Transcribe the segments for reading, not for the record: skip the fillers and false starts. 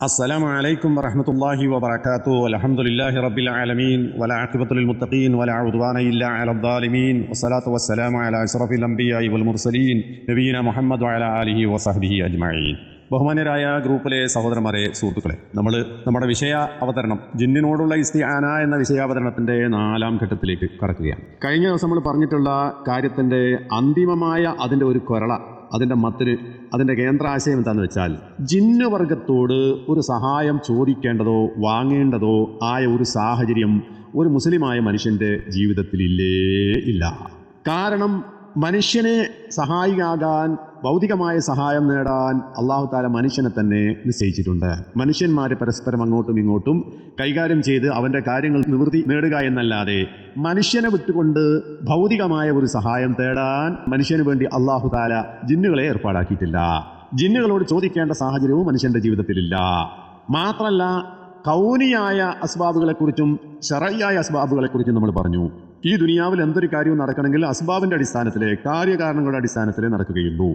അസ്സലാമു അലൈക്കും വറഹ്മത്തുള്ളാഹി വബറകാതുഹു. അൽഹംദുലില്ലാഹി റബ്ബിൽ ആലമീൻ വലഅഖിബത്തുൽ മുത്തഖീൻ വലാ ഉദ്വാന ഇല്ലാ അലൽ ളാലിമീൻ വസ്സലാത്തു വസ്സലാമു അലാ അശ്റഫിൽ അംബിയാഇ വൽ മുർസലീൻ നബിയിന മുഹമ്മദ് വഅലാ ആലിഹി വസഹ്ബിഹി അജ്മഈൻ. ബഹുമാന്യരായ ഗ്രൂപ്പിലെ സഹോദരന്മാരെ, സുഹൃത്തുക്കളെ, നമ്മുടെ വിഷയ അവതരണം ജിന്നിനോടുള്ള ഇസ്തിആന എന്ന വിഷയാവതരണത്തിന്റെ 4ാം ഘട്ടത്തിലേക്ക് കടക്കുകയാണ്. കഴിഞ്ഞ ദിവസം നമ്മൾ പറഞ്ഞിട്ടുള്ള കാര്യത്തിന്റെ അന്തിമമായ അതിന്റെ ഒരു കൊരള, അതിൻ്റെ മത്തിന്, അതിൻ്റെ കേന്ദ്രാശയം എന്താണെന്ന് വെച്ചാൽ, ജിന്ന് വർഗത്തോട് ഒരു സഹായം ചോദിക്കേണ്ടതോ വാങ്ങേണ്ടതോ ആയ ഒരു സാഹചര്യം ഒരു മുസ്ലിമായ മനുഷ്യൻ്റെ ജീവിതത്തിലില്ലേ ഇല്ല. കാരണം മനുഷ്യനെ സഹായിയാകാൻ, ഭൗതികമായ സഹായം നേടാൻ അള്ളാഹു താല മനുഷ്യനെ തന്നെ നിശ്ചയിച്ചിട്ടുണ്ട്. മനുഷ്യന്മാർ പരസ്പരം അങ്ങോട്ടും ഇങ്ങോട്ടും കൈകാര്യം ചെയ്ത് അവൻ്റെ കാര്യങ്ങൾ നിവൃത്തി നേടുക എന്നല്ലാതെ മനുഷ്യനെ വിട്ടുകൊണ്ട് ഭൗതികമായ ഒരു സഹായം തേടാൻ മനുഷ്യന് വേണ്ടി അള്ളാഹു താല ജിന്നുകളെ ഏർപ്പാടാക്കിയിട്ടില്ല. ജിന്നുകളോട് ചോദിക്കേണ്ട സാഹചര്യവും മനുഷ്യൻ്റെ ജീവിതത്തിലില്ല. മാത്രമല്ല, കൗനിയായ അസ്ബാബുകളെക്കുറിച്ചും ശറഈയായ അസ്ബാബുകളെക്കുറിച്ചും നമ്മൾ പറഞ്ഞു. ഈ ദുനിയാവിൽ എന്തൊരു കാര്യവും നടക്കണമെങ്കിൽ അസ്ബാബിൻ്റെ അടിസ്ഥാനത്തിലെ, കാര്യകാരണങ്ങളുടെ അടിസ്ഥാനത്തിലേ നടക്കുകയുള്ളൂ.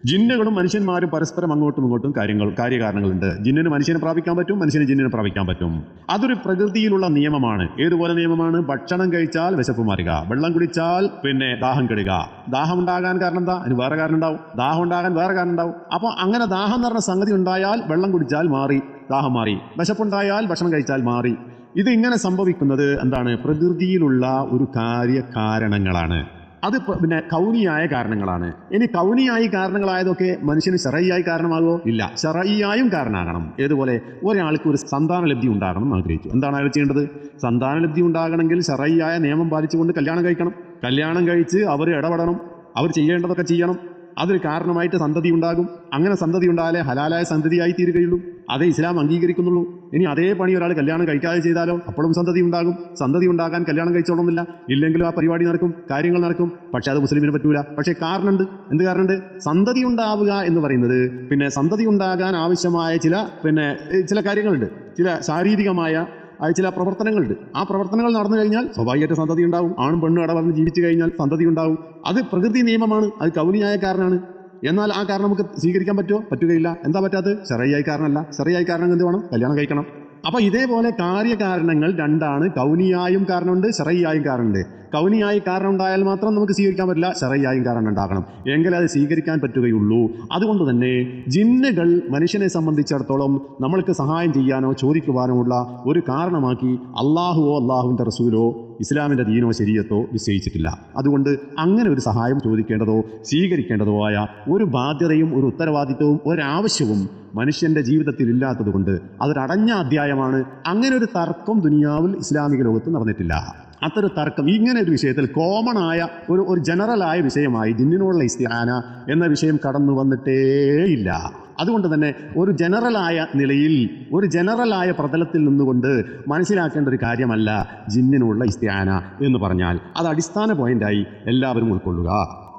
ജിന്നുകളും മനുഷ്യന്മാരും പരസ്പരം അങ്ങോട്ടും ഇങ്ങോട്ടും കാര്യകാരണങ്ങളുണ്ട്. ജിന്നിന് മനുഷ്യനെ പ്രാപിക്കാൻ പറ്റും, മനുഷ്യന് ജിന്നിനെ പ്രാപിക്കാൻ പറ്റും. അതൊരു പ്രകൃതിയിലുള്ള നിയമമാണ്. ഏതുപോലെ നിയമമാണ്? ഭക്ഷണം കഴിച്ചാൽ വിശപ്പ് മാറുക, വെള്ളം കുടിച്ചാൽ ദാഹം കെടുക. ദാഹം ഉണ്ടാകാൻ കാരണം എന്താ? അതിന് വേറെ കാരണം ഉണ്ടാവും. ദാഹം ഉണ്ടാകാൻ വേറെ കാരണം ഉണ്ടാവും. അപ്പോൾ അങ്ങനെ ദാഹം എന്ന് പറഞ്ഞ സംഗതി ഉണ്ടായാൽ വെള്ളം കുടിച്ചാൽ മാറി, ദാഹം മാറി. വിശപ്പുണ്ടായാൽ ഭക്ഷണം കഴിച്ചാൽ മാറി. ഇത് ഇങ്ങനെ സംഭവിക്കുന്നത് എന്താണ്? പ്രകൃതിയിലുള്ള ഒരു കാര്യകാരണങ്ങളാണ്. അത് കൗനിയായ കാരണങ്ങളാണ്. ഇനി കൗനിയായി കാരണങ്ങളായതൊക്കെ മനുഷ്യന് ശറഈയായി കാരണമാകുമോ? ഇല്ല, ശറഈയായും കാരണമാകണം. ഏതുപോലെ? ഒരാൾക്ക് ഒരു സന്താനലബ്ധി ഉണ്ടാകണം എന്ന് ആഗ്രഹിച്ചു. എന്താണ് അയാൾ ചെയ്യേണ്ടത്? സന്താനലബ്ധി ഉണ്ടാകണമെങ്കിൽ ശറഈയായ നിയമം പാലിച്ചുകൊണ്ട് കല്യാണം കഴിക്കണം. കല്യാണം കഴിച്ച് അവർ ഇടപെടണം, അവർ ചെയ്യേണ്ടതൊക്കെ ചെയ്യണം. അതൊരു കാരണമായിട്ട് സന്തതി ഉണ്ടാകും. അങ്ങനെ സന്തതി ഉണ്ടായാലേ ഹലാലായ സന്തതിയായി തീരുകയുള്ളൂ. അതേ ഇസ്ലാം അംഗീകരിക്കുന്നുള്ളൂ. ഇനി അതേ പണി ഒരാൾ കല്യാണം കഴിക്കാതെ ചെയ്താലോ അപ്പോഴും സന്തതി ഉണ്ടാകും. സന്തതി ഉണ്ടാകാൻ കല്യാണം കഴിച്ചോളന്നില്ല, ഇല്ലെങ്കിലും ആ പരിപാടി നടക്കും, കാര്യങ്ങൾ നടക്കും. പക്ഷെ അത് മുസ്ലിമിന് പറ്റൂല. പക്ഷേ കാരണമുണ്ട്. എന്ത് കാരണമുണ്ട്? സന്തതി ഉണ്ടാവുക എന്ന് പറയുന്നത്, സന്തതി ഉണ്ടാകാൻ ആവശ്യമായ ചില കാര്യങ്ങളുണ്ട്, ചില ശാരീരികമായ ചില പ്രവർത്തനങ്ങളുണ്ട്. ആ പ്രവർത്തനങ്ങൾ നടന്നു കഴിഞ്ഞാൽ സ്വാഭാവികമായിട്ട് സന്തതി ഉണ്ടാവും. ആണും പെണ്ണും ഇടവന്ന് ജീവിച്ചു കഴിഞ്ഞാൽ സന്തതി ഉണ്ടാവും. അത് പ്രകൃതി നിയമമാണ്, അത് കൗനിയായ കാരണമാണ്. എന്നാൽ ആ കാരണം നമുക്ക് സ്വീകരിക്കാൻ പറ്റുമോ? പറ്റുകയില്ല. എന്താ പറ്റാത്തത്? ശറഈയായ കാരണമല്ല. ശറഈയായ കാരണം എന്ത് വേണം? കല്യാണം കഴിക്കണം. അപ്പോൾ ഇതേപോലെ കാര്യകാരണങ്ങൾ രണ്ടാണ്. കൗനിയായും കാരണമുണ്ട്, ശറഈയായും കാരണമുണ്ട്. കൗനിയായി കാരണം ഉണ്ടായാൽ മാത്രം നമുക്ക് സ്വീകരിക്കാൻ പറ്റില്ല, ശറഈയായും കാരണം ഉണ്ടാകണം, എങ്കിലേ അത് സ്വീകരിക്കാൻ പറ്റുകയുള്ളൂ. അതുകൊണ്ട് തന്നെ ജിന്നുകൾ മനുഷ്യനെ സംബന്ധിച്ചിടത്തോളം നമ്മൾക്ക് സഹായം ചെയ്യാനോ ചോദിക്കുവാനോ ഉള്ള ഒരു കാരണമാക്കി അള്ളാഹുവോ അള്ളാഹുവിൻ്റെ റസൂലോ ഇസ്ലാമിൻ്റെ ദീനോ ശരീഅത്തോ നിശ്ചയിച്ചിട്ടില്ല. അതുകൊണ്ട് അങ്ങനെ ഒരു സഹായം ചോദിക്കേണ്ടതോ സ്വീകരിക്കേണ്ടതോ ആയ ഒരു ബാധ്യതയും ഒരു ഉത്തരവാദിത്വവും ഒരാവശ്യവും മനുഷ്യൻ്റെ ജീവിതത്തിൽ ഇല്ലാത്തത് കൊണ്ട് അതൊരടഞ്ഞ അധ്യായമാണ്. അങ്ങനെ ഒരു തർക്കം ദുനിയാവിൽ ഇസ്ലാമിക ലോകത്ത് നടന്നിട്ടില്ല. അത്തരം തർക്കം ഇങ്ങനെ ഒരു വിഷയത്തിൽ കോമൺ ആയ ഒരു ജനറലായ വിഷയമായി ജിന്നിനോടുള്ള ഇസ്തിആന എന്ന വിഷയം കടന്നു വന്നിട്ടേയില്ല. അതുകൊണ്ട് തന്നെ ഒരു ജനറലായ നിലയിൽ, ഒരു ജനറലായ പ്രതലത്തിൽ നിന്നുകൊണ്ട് മനസ്സിലാക്കേണ്ട ഒരു കാര്യമല്ല ജിന്നിനോടുള്ള ഇസ്തിആന എന്ന് പറഞ്ഞാൽ. അത് അടിസ്ഥാന പോയിന്റായി എല്ലാവരും ഉൾക്കൊള്ളുക.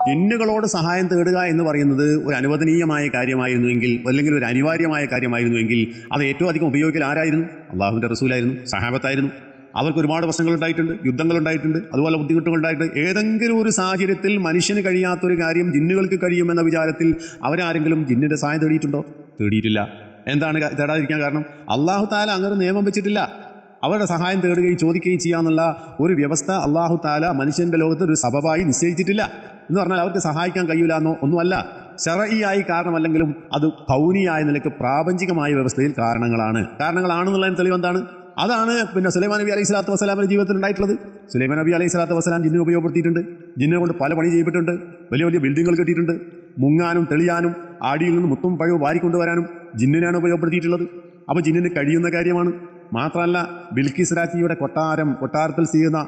ജിന്നുകളോട് സഹായം തേടുക എന്ന് പറയുന്നത് ഒരു അനുവദനീയമായ കാര്യമായിരുന്നുവെങ്കിൽ, അല്ലെങ്കിൽ ഒരു അനിവാര്യമായ കാര്യമായിരുന്നുവെങ്കിൽ അത് ഏറ്റവും അധികം ഉപയോഗിക്കൽ ആരായിരുന്നു? അള്ളാഹുവിൻ്റെ റസൂലായിരുന്നു, സഹാബത്തായിരുന്നു. അവർക്ക് ഒരുപാട് പ്രശ്നങ്ങളുണ്ടായിട്ടുണ്ട്, യുദ്ധങ്ങളുണ്ടായിട്ടുണ്ട്, അതുപോലെ ബുദ്ധിമുട്ടുകളുണ്ടായിട്ടുണ്ട്. ഏതെങ്കിലും ഒരു സാഹചര്യത്തിൽ മനുഷ്യന് കഴിയാത്തൊരു കാര്യം ജിന്നുകൾക്ക് കഴിയുമെന്ന വിചാരത്തിൽ അവരാരെങ്കിലും ജിന്നിൻ്റെ സഹായം തേടിയിട്ടുണ്ടോ? തേടിയിട്ടില്ല. എന്താണ് തേടാതിരിക്കാൻ കാരണം? അള്ളാഹു താല അങ്ങനെ നിയമം വെച്ചിട്ടില്ല. അവരുടെ സഹായം തേടുകയും ചോദിക്കുകയും ചെയ്യാന്നുള്ള ഒരു വ്യവസ്ഥ അള്ളാഹു താല മനുഷ്യൻ്റെ ലോകത്ത് ഒരു സബബായി നിശ്ചയിച്ചിട്ടില്ല. എന്ന് പറഞ്ഞാൽ അവർക്ക് സഹായിക്കാൻ കഴിയില്ല എന്നോ ഒന്നുമല്ല. ശറഈയായി കാരണമല്ലെങ്കിലും അത് കൗനിയായ നിലയ്ക്ക് പ്രാപഞ്ചികമായ വ്യവസ്ഥയിൽ കാരണങ്ങളാണെന്നുള്ളതിന് തെളിവ് എന്താണ്? അതാണ് സുലൈമാൻ നബി അലൈഹി സ്വലാത്തു വസ്സലാമിൻ്റെ ജീവിതത്തിൽ ഉണ്ടായിട്ടുള്ളത്. സുലൈമാൻ നബി അലൈഹി സ്വലാത്തു വസ്സലാം ജിന്നിനെ ഉപയോഗപ്പെടുത്തിയിട്ടുണ്ട്. ജിന്നിനെ കൊണ്ട് പല പണി ചെയ്യപ്പെട്ടിട്ടുണ്ട്. വലിയ വലിയ ബിൽഡിങ്ങുകൾ കെട്ടിയിട്ടുണ്ട്. മുങ്ങാനും തെളിയാനും ആടിയിൽ നിന്ന് മുത്തും പഴവും വാരിക്കൊണ്ടുവരാനും ജിന്നിനെയാണ് ഉപയോഗപ്പെടുത്തിയിട്ടുള്ളത്. അപ്പോൾ ജിന്നിന് കഴിയുന്ന കാര്യമാണ്. മാത്രമല്ല, ബിൽക്കിസ് രാജ്ഞിയുടെ കൊട്ടാരത്തിൽ ചെയ്യുന്ന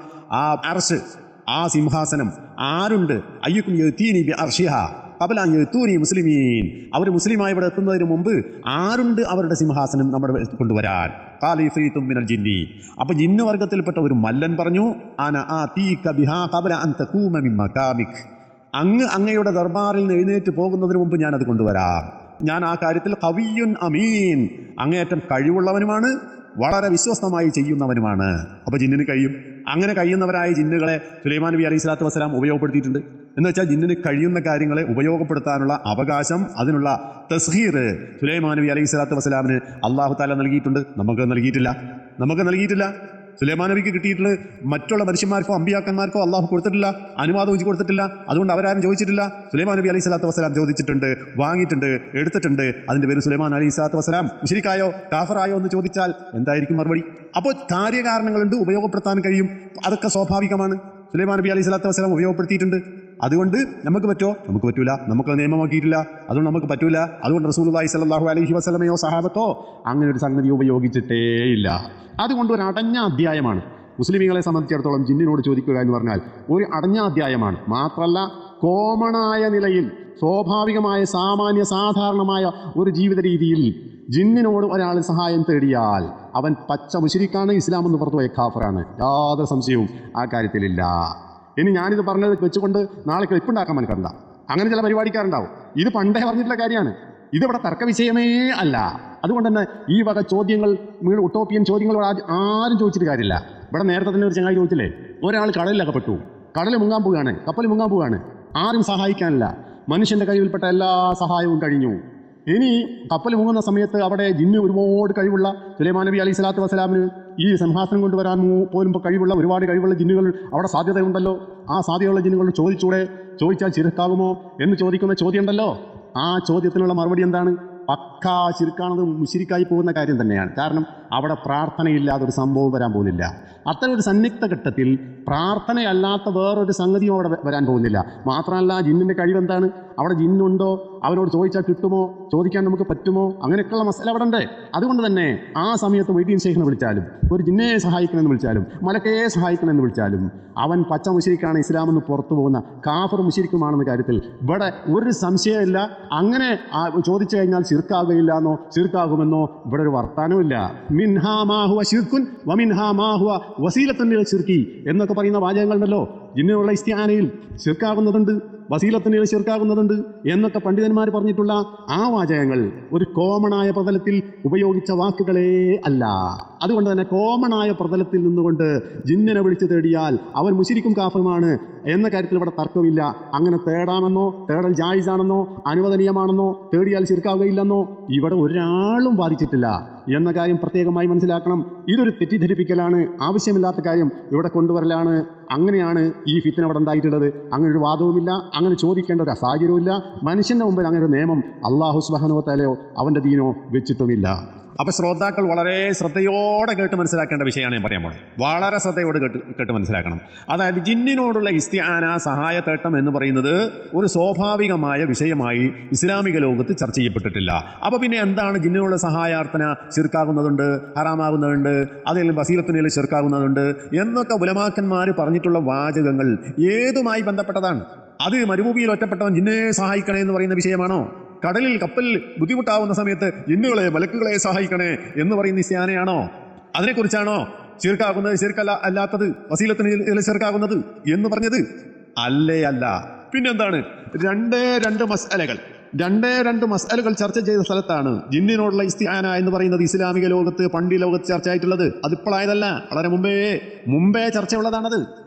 ആ അർശ്, ആ സിംഹാസനം ആരുണ്ട്? അയ്യുക്കും യതീനി ബി അർശിഹാ ഖബല അൻ യതൂനി മുസ്ലിമീൻ. അവർ മുസ്ലിമായി ഇവിടെ എത്തുന്നതിന് മുമ്പ് ആരുണ്ട് അവരുടെ സിംഹാസനം നമ്മുടെ കൊണ്ടുവരാൻ? ഖാല ഇഫ്രീത്തും മിനൽ ജിന്നി. അപ്പോൾ ജിന്ന് വർഗത്തിൽപ്പെട്ട ഒരു മല്ലൻ പറഞ്ഞു, അന ആതീക ബിഹാ ഖബല അൻ തഖൂമ മിൻ മഖാമിക്. അങ്ങയുടെ ദർബാറിൽ നിന്ന് എഴുന്നേറ്റ് പോകുന്നതിന് മുമ്പ് ഞാനത് കൊണ്ടുവരാം. ഞാൻ ആ കാര്യത്തിൽ ഖവിയ്യുൻ അമീൻ, അങ്ങേയറ്റം കഴിവുള്ളവനുമാണ്, വളരെ വിശ്വസ്തമായി ചെയ്യുന്നവനുമാണ്. അപ്പോൾ ജിന്നിന് കഴിയും. അങ്ങനെ കഴിയുന്നവരായ ജിന്നുകളെ സുലൈമാൻ നബി അലൈഹി സ്വലാത്തു വസ്സലാം ഉപയോഗപ്പെടുത്തിയിട്ടുണ്ട്. എന്ന് വെച്ചാൽ ജിന്നിന് കഴിയുന്ന കാര്യങ്ങളെ ഉപയോഗപ്പെടുത്താനുള്ള അവകാശം, അതിനുള്ള തസ്ഹീർ സുലൈമാൻ നബി അലൈഹി സ്വലാത്തു വസ്സലാമിന് അള്ളാഹു തആല നൽകിയിട്ടുണ്ട്. നമുക്ക് നൽകിയിട്ടില്ല. സുലൈമാൻ നബിക്ക് കിട്ടിയിട്ടുള്ള മറ്റുള്ള മനുഷ്യന്മാർക്കോ അമ്പിയാക്കന്മാർക്കോ അള്ളാഹു കൊടുത്തിട്ടില്ല, അനുവാദം വെച്ച് കൊടുത്തിട്ടില്ല. അതുകൊണ്ട് അവരാരും ചോദിച്ചിട്ടില്ല. സുലൈമാൻ നബി അലൈഹി സ്വലാത്തു വസ്സലാം ചോദിച്ചിട്ടുണ്ട്, വാങ്ങിയിട്ടുണ്ട്, എടുത്തിട്ടുണ്ട്. അതിന്റെ പേര് സുലൈമാൻ അലൈഹി സ്വലാത്തു വസ്സലാം മുശ്രിക്കായോ കാഫറായോ എന്ന് ചോദിച്ചാൽ എന്തായിരിക്കും മറുപടി? അപ്പോൾ കാര്യകാരണങ്ങളുണ്ട്, ഉപയോഗപ്പെടുത്താൻ കഴിയും, അതൊക്കെ സ്വാഭാവികമാണ്. സുലൈമാൻ നബി അലൈഹി സ്വലാത്തു വസ്സലാം ഉപയോഗപ്പെടുത്തിയിട്ടുണ്ട്. അതുകൊണ്ട് നമുക്ക് പറ്റുമോ? നമുക്ക് പറ്റൂല. നമുക്ക് നിയമമാക്കിയിട്ടില്ല, അതുകൊണ്ട് നമുക്ക് പറ്റൂല. അതുകൊണ്ട് റസൂലുള്ളാഹി സ്വല്ലല്ലാഹു അലൈഹി വസല്ലമയോ സഹാബത്തോ അങ്ങനെ ഒരു സംഗതി ഉപയോഗിച്ചിട്ടേയില്ല. അതുകൊണ്ട് ഒരു അടഞ്ഞ അധ്യായമാണ് മുസ്ലിമീങ്ങളെ സംബന്ധിച്ചിടത്തോളം ജിന്നിനോട് ചോദിക്കുക എന്ന് പറഞ്ഞാൽ ഒരു അടഞ്ഞ അധ്യായമാണ്. മാത്രമല്ല, കോമണായ നിലയിൽ സ്വാഭാവികമായ സാധാരണമായ ഒരു ജീവിത രീതിയിൽ ജിന്നിനോട് ഒരാൾ സഹായം തേടിയാൽ അവൻ പച്ച മുശ്രിക്കാണ്, ഇസ്ലാം എന്ന് പുറത്തുപോയ കാഫറാണ്. യാതൊരു സംശയവും ആ കാര്യത്തിലില്ല. ഇനി ഞാനിത് പറഞ്ഞത് വെച്ചുകൊണ്ട് നാളെ ക്ലിപ്പുണ്ടാക്കാൻ മനക്കണ്ട, അങ്ങനെ ചില പരിപാടിക്കാരുണ്ടാവും. ഇത് പണ്ടേ പറഞ്ഞിട്ടുള്ള കാര്യമാണ്. ഇതിവിടെ തർക്ക വിഷയമേ അല്ല. അതുകൊണ്ട് തന്നെ ഈ വക ചോദ്യങ്ങൾ, ഉട്ടോപ്പിയൻ ചോദ്യങ്ങൾ ആരും ചോദിച്ചിട്ട് കാര്യമില്ല. ഇവിടെ നേരത്തെ തന്നെ ഒരു ചങ്ങായി ചോദിച്ചില്ലേ, ഒരാൾ കടലിലകപ്പെട്ടു, കടൽ മുങ്ങാൻ പോവുകയാണ്, കപ്പൽ മുങ്ങാൻ പോവുകയാണ്, ആരും സഹായിക്കാനില്ല, മനുഷ്യന്റെ കയ്യിൽപ്പെട്ട എല്ലാ സഹായവും കഴിഞ്ഞു. ഇനി കപ്പൽ മുങ്ങുന്ന സമയത്ത് അവിടെ ജിന്ന് ഒരുപാട് കഴിവുള്ള സുലൈമാൻ നബി അലൈഹി സ്വലാത്തു വസ്സലാമിന് ഈ സിംഹാസനം കൊണ്ടുവരാൻ പോലും കഴിവുള്ള ഒരുപാട് കഴിവുള്ള ജിന്നുകൾ അവിടെ സാധ്യതയുണ്ടല്ലോ. ആ സാധ്യതയുള്ള ജിന്നുകൾ ചോദിച്ചാൽ ശിർക്കാകുമോ എന്ന് ചോദിക്കുന്ന ചോദ്യം ഉണ്ടല്ലോ. ആ ചോദ്യത്തിനുള്ള മറുപടി എന്താണ്? പക്കാ ശിർക്കാണത്, മുശ്രിക്കായി പോകുന്ന കാര്യം തന്നെയാണ്. കാരണം അവിടെ പ്രാർത്ഥനയില്ലാതൊരു സംഭവം വരാൻ പോകുന്നില്ല. അത്തരം ഒരു സന്നിഗ്ധ ഘട്ടത്തിൽ പ്രാർത്ഥനയല്ലാത്ത വേറൊരു സംഗതിയും അവിടെ വരാൻ പോകുന്നില്ല. മാത്രമല്ല, ജിന്നിൻ്റെ കഴിവെന്താണ്? അവിടെ ജിന്നുണ്ടോ? അവനോട് ചോദിച്ചാൽ കിട്ടുമോ? ചോദിക്കാൻ നമുക്ക് പറ്റുമോ? അങ്ങനെയൊക്കെയുള്ള മസല അവിടെ ഉണ്ട്. അതുകൊണ്ട് തന്നെ ആ സമയത്ത് വൈദ്യൻ ശേഖനെ വിളിച്ചാലും, ഒരു ജിന്നെ സഹായിക്കണമെന്ന് വിളിച്ചാലും, മലക്കയെ സഹായിക്കണമെന്ന് വിളിച്ചാലും അവൻ പച്ച മുശ്രിക്കാണ്, ഇസ്ലാമെന്ന് പുറത്തു പോകുന്ന കാഫർ മുശ്രിക്കുമാണെന്ന കാര്യത്തിൽ ഇവിടെ ഒരു സംശയമില്ല. അങ്ങനെ ചോദിച്ചു കഴിഞ്ഞാൽ ശിർക്കാകുകയില്ല എന്നോ ശിർക്കാകുമെന്നോ ഇവിടെ ഒരു വർത്താനമില്ല. മിൻഹാ മാ ഹുവ ശിർക്കുൻ വമിൻഹാ മാ ഹുവ വസീലത്തുൻ ഇല ശിർക്കി എന്നൊക്കെ പറയുന്ന വാചകങ്ങളുണ്ടല്ലോ. ജിന്നിനുള്ള ഇസ്തിആനയിൽ ശിർക്കാകുന്നതുണ്ട്, വസീലത്തിന് ശിർക്കാകുന്നതുണ്ട് എന്നൊക്കെ പണ്ഡിതന്മാർ പറഞ്ഞിട്ടുള്ള ആ വാചകങ്ങൾ ഒരു കോമണായ പ്രതലത്തിൽ ഉപയോഗിച്ച വാക്കുകളേ അല്ല. അതുകൊണ്ട് തന്നെ കോമണായ പ്രതലത്തിൽ നിന്നുകൊണ്ട് ജിന്നിനെ വിളിച്ചു തേടിയാൽ അവൻ മുശ്രിക്കും കാഫറുമാണ് എന്ന കാര്യത്തിൽ ഇവിടെ തർക്കമില്ല. അങ്ങനെ തേടാമെന്നോ തേടൽ ജായിസാണെന്നോ അനുവദനീയമാണെന്നോ തേടിയാൽ ശിർക്കാവുകയില്ലെന്നോ ഇവിടെ ഒരാളും വാദിച്ചിട്ടില്ല എന്ന കാര്യം പ്രത്യേകമായി മനസ്സിലാക്കണം. ഇതൊരു തെറ്റിദ്ധരിപ്പിക്കലാണ്, ആവശ്യമില്ലാത്ത കാര്യം ഇവിടെ കൊണ്ടുവരലാണ്. അങ്ങനെയാണ് ഈ ഫിത്ന അവിടെ ഉണ്ടായിട്ടുള്ളത്. അങ്ങനെ ഒരു വാദവുമില്ല, അങ്ങനെ ചോദിക്കേണ്ട ഒരു സാഹചര്യവുമില്ല. മനുഷ്യന്റെ മുമ്പിൽ അങ്ങനെ ഒരു നിയമം അല്ലാഹു സുബ്ഹാനഹു വ തആലയോ അവന്റെ ദീനോ വെച്ചിട്ടുമില്ല. അപ്പോൾ ശ്രോതാക്കൾ വളരെ ശ്രദ്ധയോടെ കേട്ട് മനസ്സിലാക്കേണ്ട വിഷയമാണ് ഞാൻ പറയാൻ പോകുന്നത്. വളരെ ശ്രദ്ധയോടെ കേട്ട് മനസ്സിലാക്കണം. അതായത് ജിന്നിനോടുള്ള ഇസ്തിആന, സഹായത്തേട്ടം എന്ന് പറയുന്നത് ഒരു സ്വാഭാവികമായ വിഷയമായി ഇസ്ലാമിക ലോകത്ത് ചർച്ച ചെയ്യപ്പെട്ടിട്ടില്ല. അപ്പോൾ പിന്നെ എന്താണ് ജിന്നിനുള്ള സഹായാർത്ഥന? ശിർക്കാകുന്നതുണ്ട്, ഹറാമാകുന്നതുണ്ട്, അതിൽ വസീലത്തിനിൽ ശിർക്കാകുന്നതുണ്ട് എന്നൊക്കെ ഉലമാക്കന്മാർ പറഞ്ഞിട്ടുള്ള വാചകങ്ങൾ ഏതുമായി ബന്ധപ്പെട്ടതാണ്? അത് മരുഭൂമിയിൽ ഒറ്റപ്പെട്ടവൻ ജിന്നെ സഹായിക്കണേ എന്ന് പറയുന്ന വിഷയമാണോ? കടലിൽ കപ്പലിൽ ബുദ്ധിമുട്ടാവുന്ന സമയത്ത് ജിന്നുകളെ മലക്കുകളെ സഹായിക്കണേ എന്ന് പറയുന്ന ഇസ്തിആനയാണോ? അതിനെക്കുറിച്ചാണോ ശിർക്കാകുന്നത്, ശിർക്കല്ല അല്ലാത്തത്, വസീലത്തിന് ശിർക്കാകുന്നത് എന്ന് പറഞ്ഞത്? അല്ല. പിന്നെന്താണ്? രണ്ടേ രണ്ട് മസ്അലകൾ ചർച്ച ചെയ്ത സ്ഥലത്താണ് ജിന്നിനോടുള്ള ഇസ്തിആന എന്ന് പറയുന്നത് ഇസ്ലാമിക ലോകത്ത് പണ്ഡിത ലോകത്ത് ചർച്ച ആയിട്ടുള്ളത്. അതിപ്പോഴായതല്ല, വളരെ മുമ്പേ ചർച്ചയുള്ളതാണത്.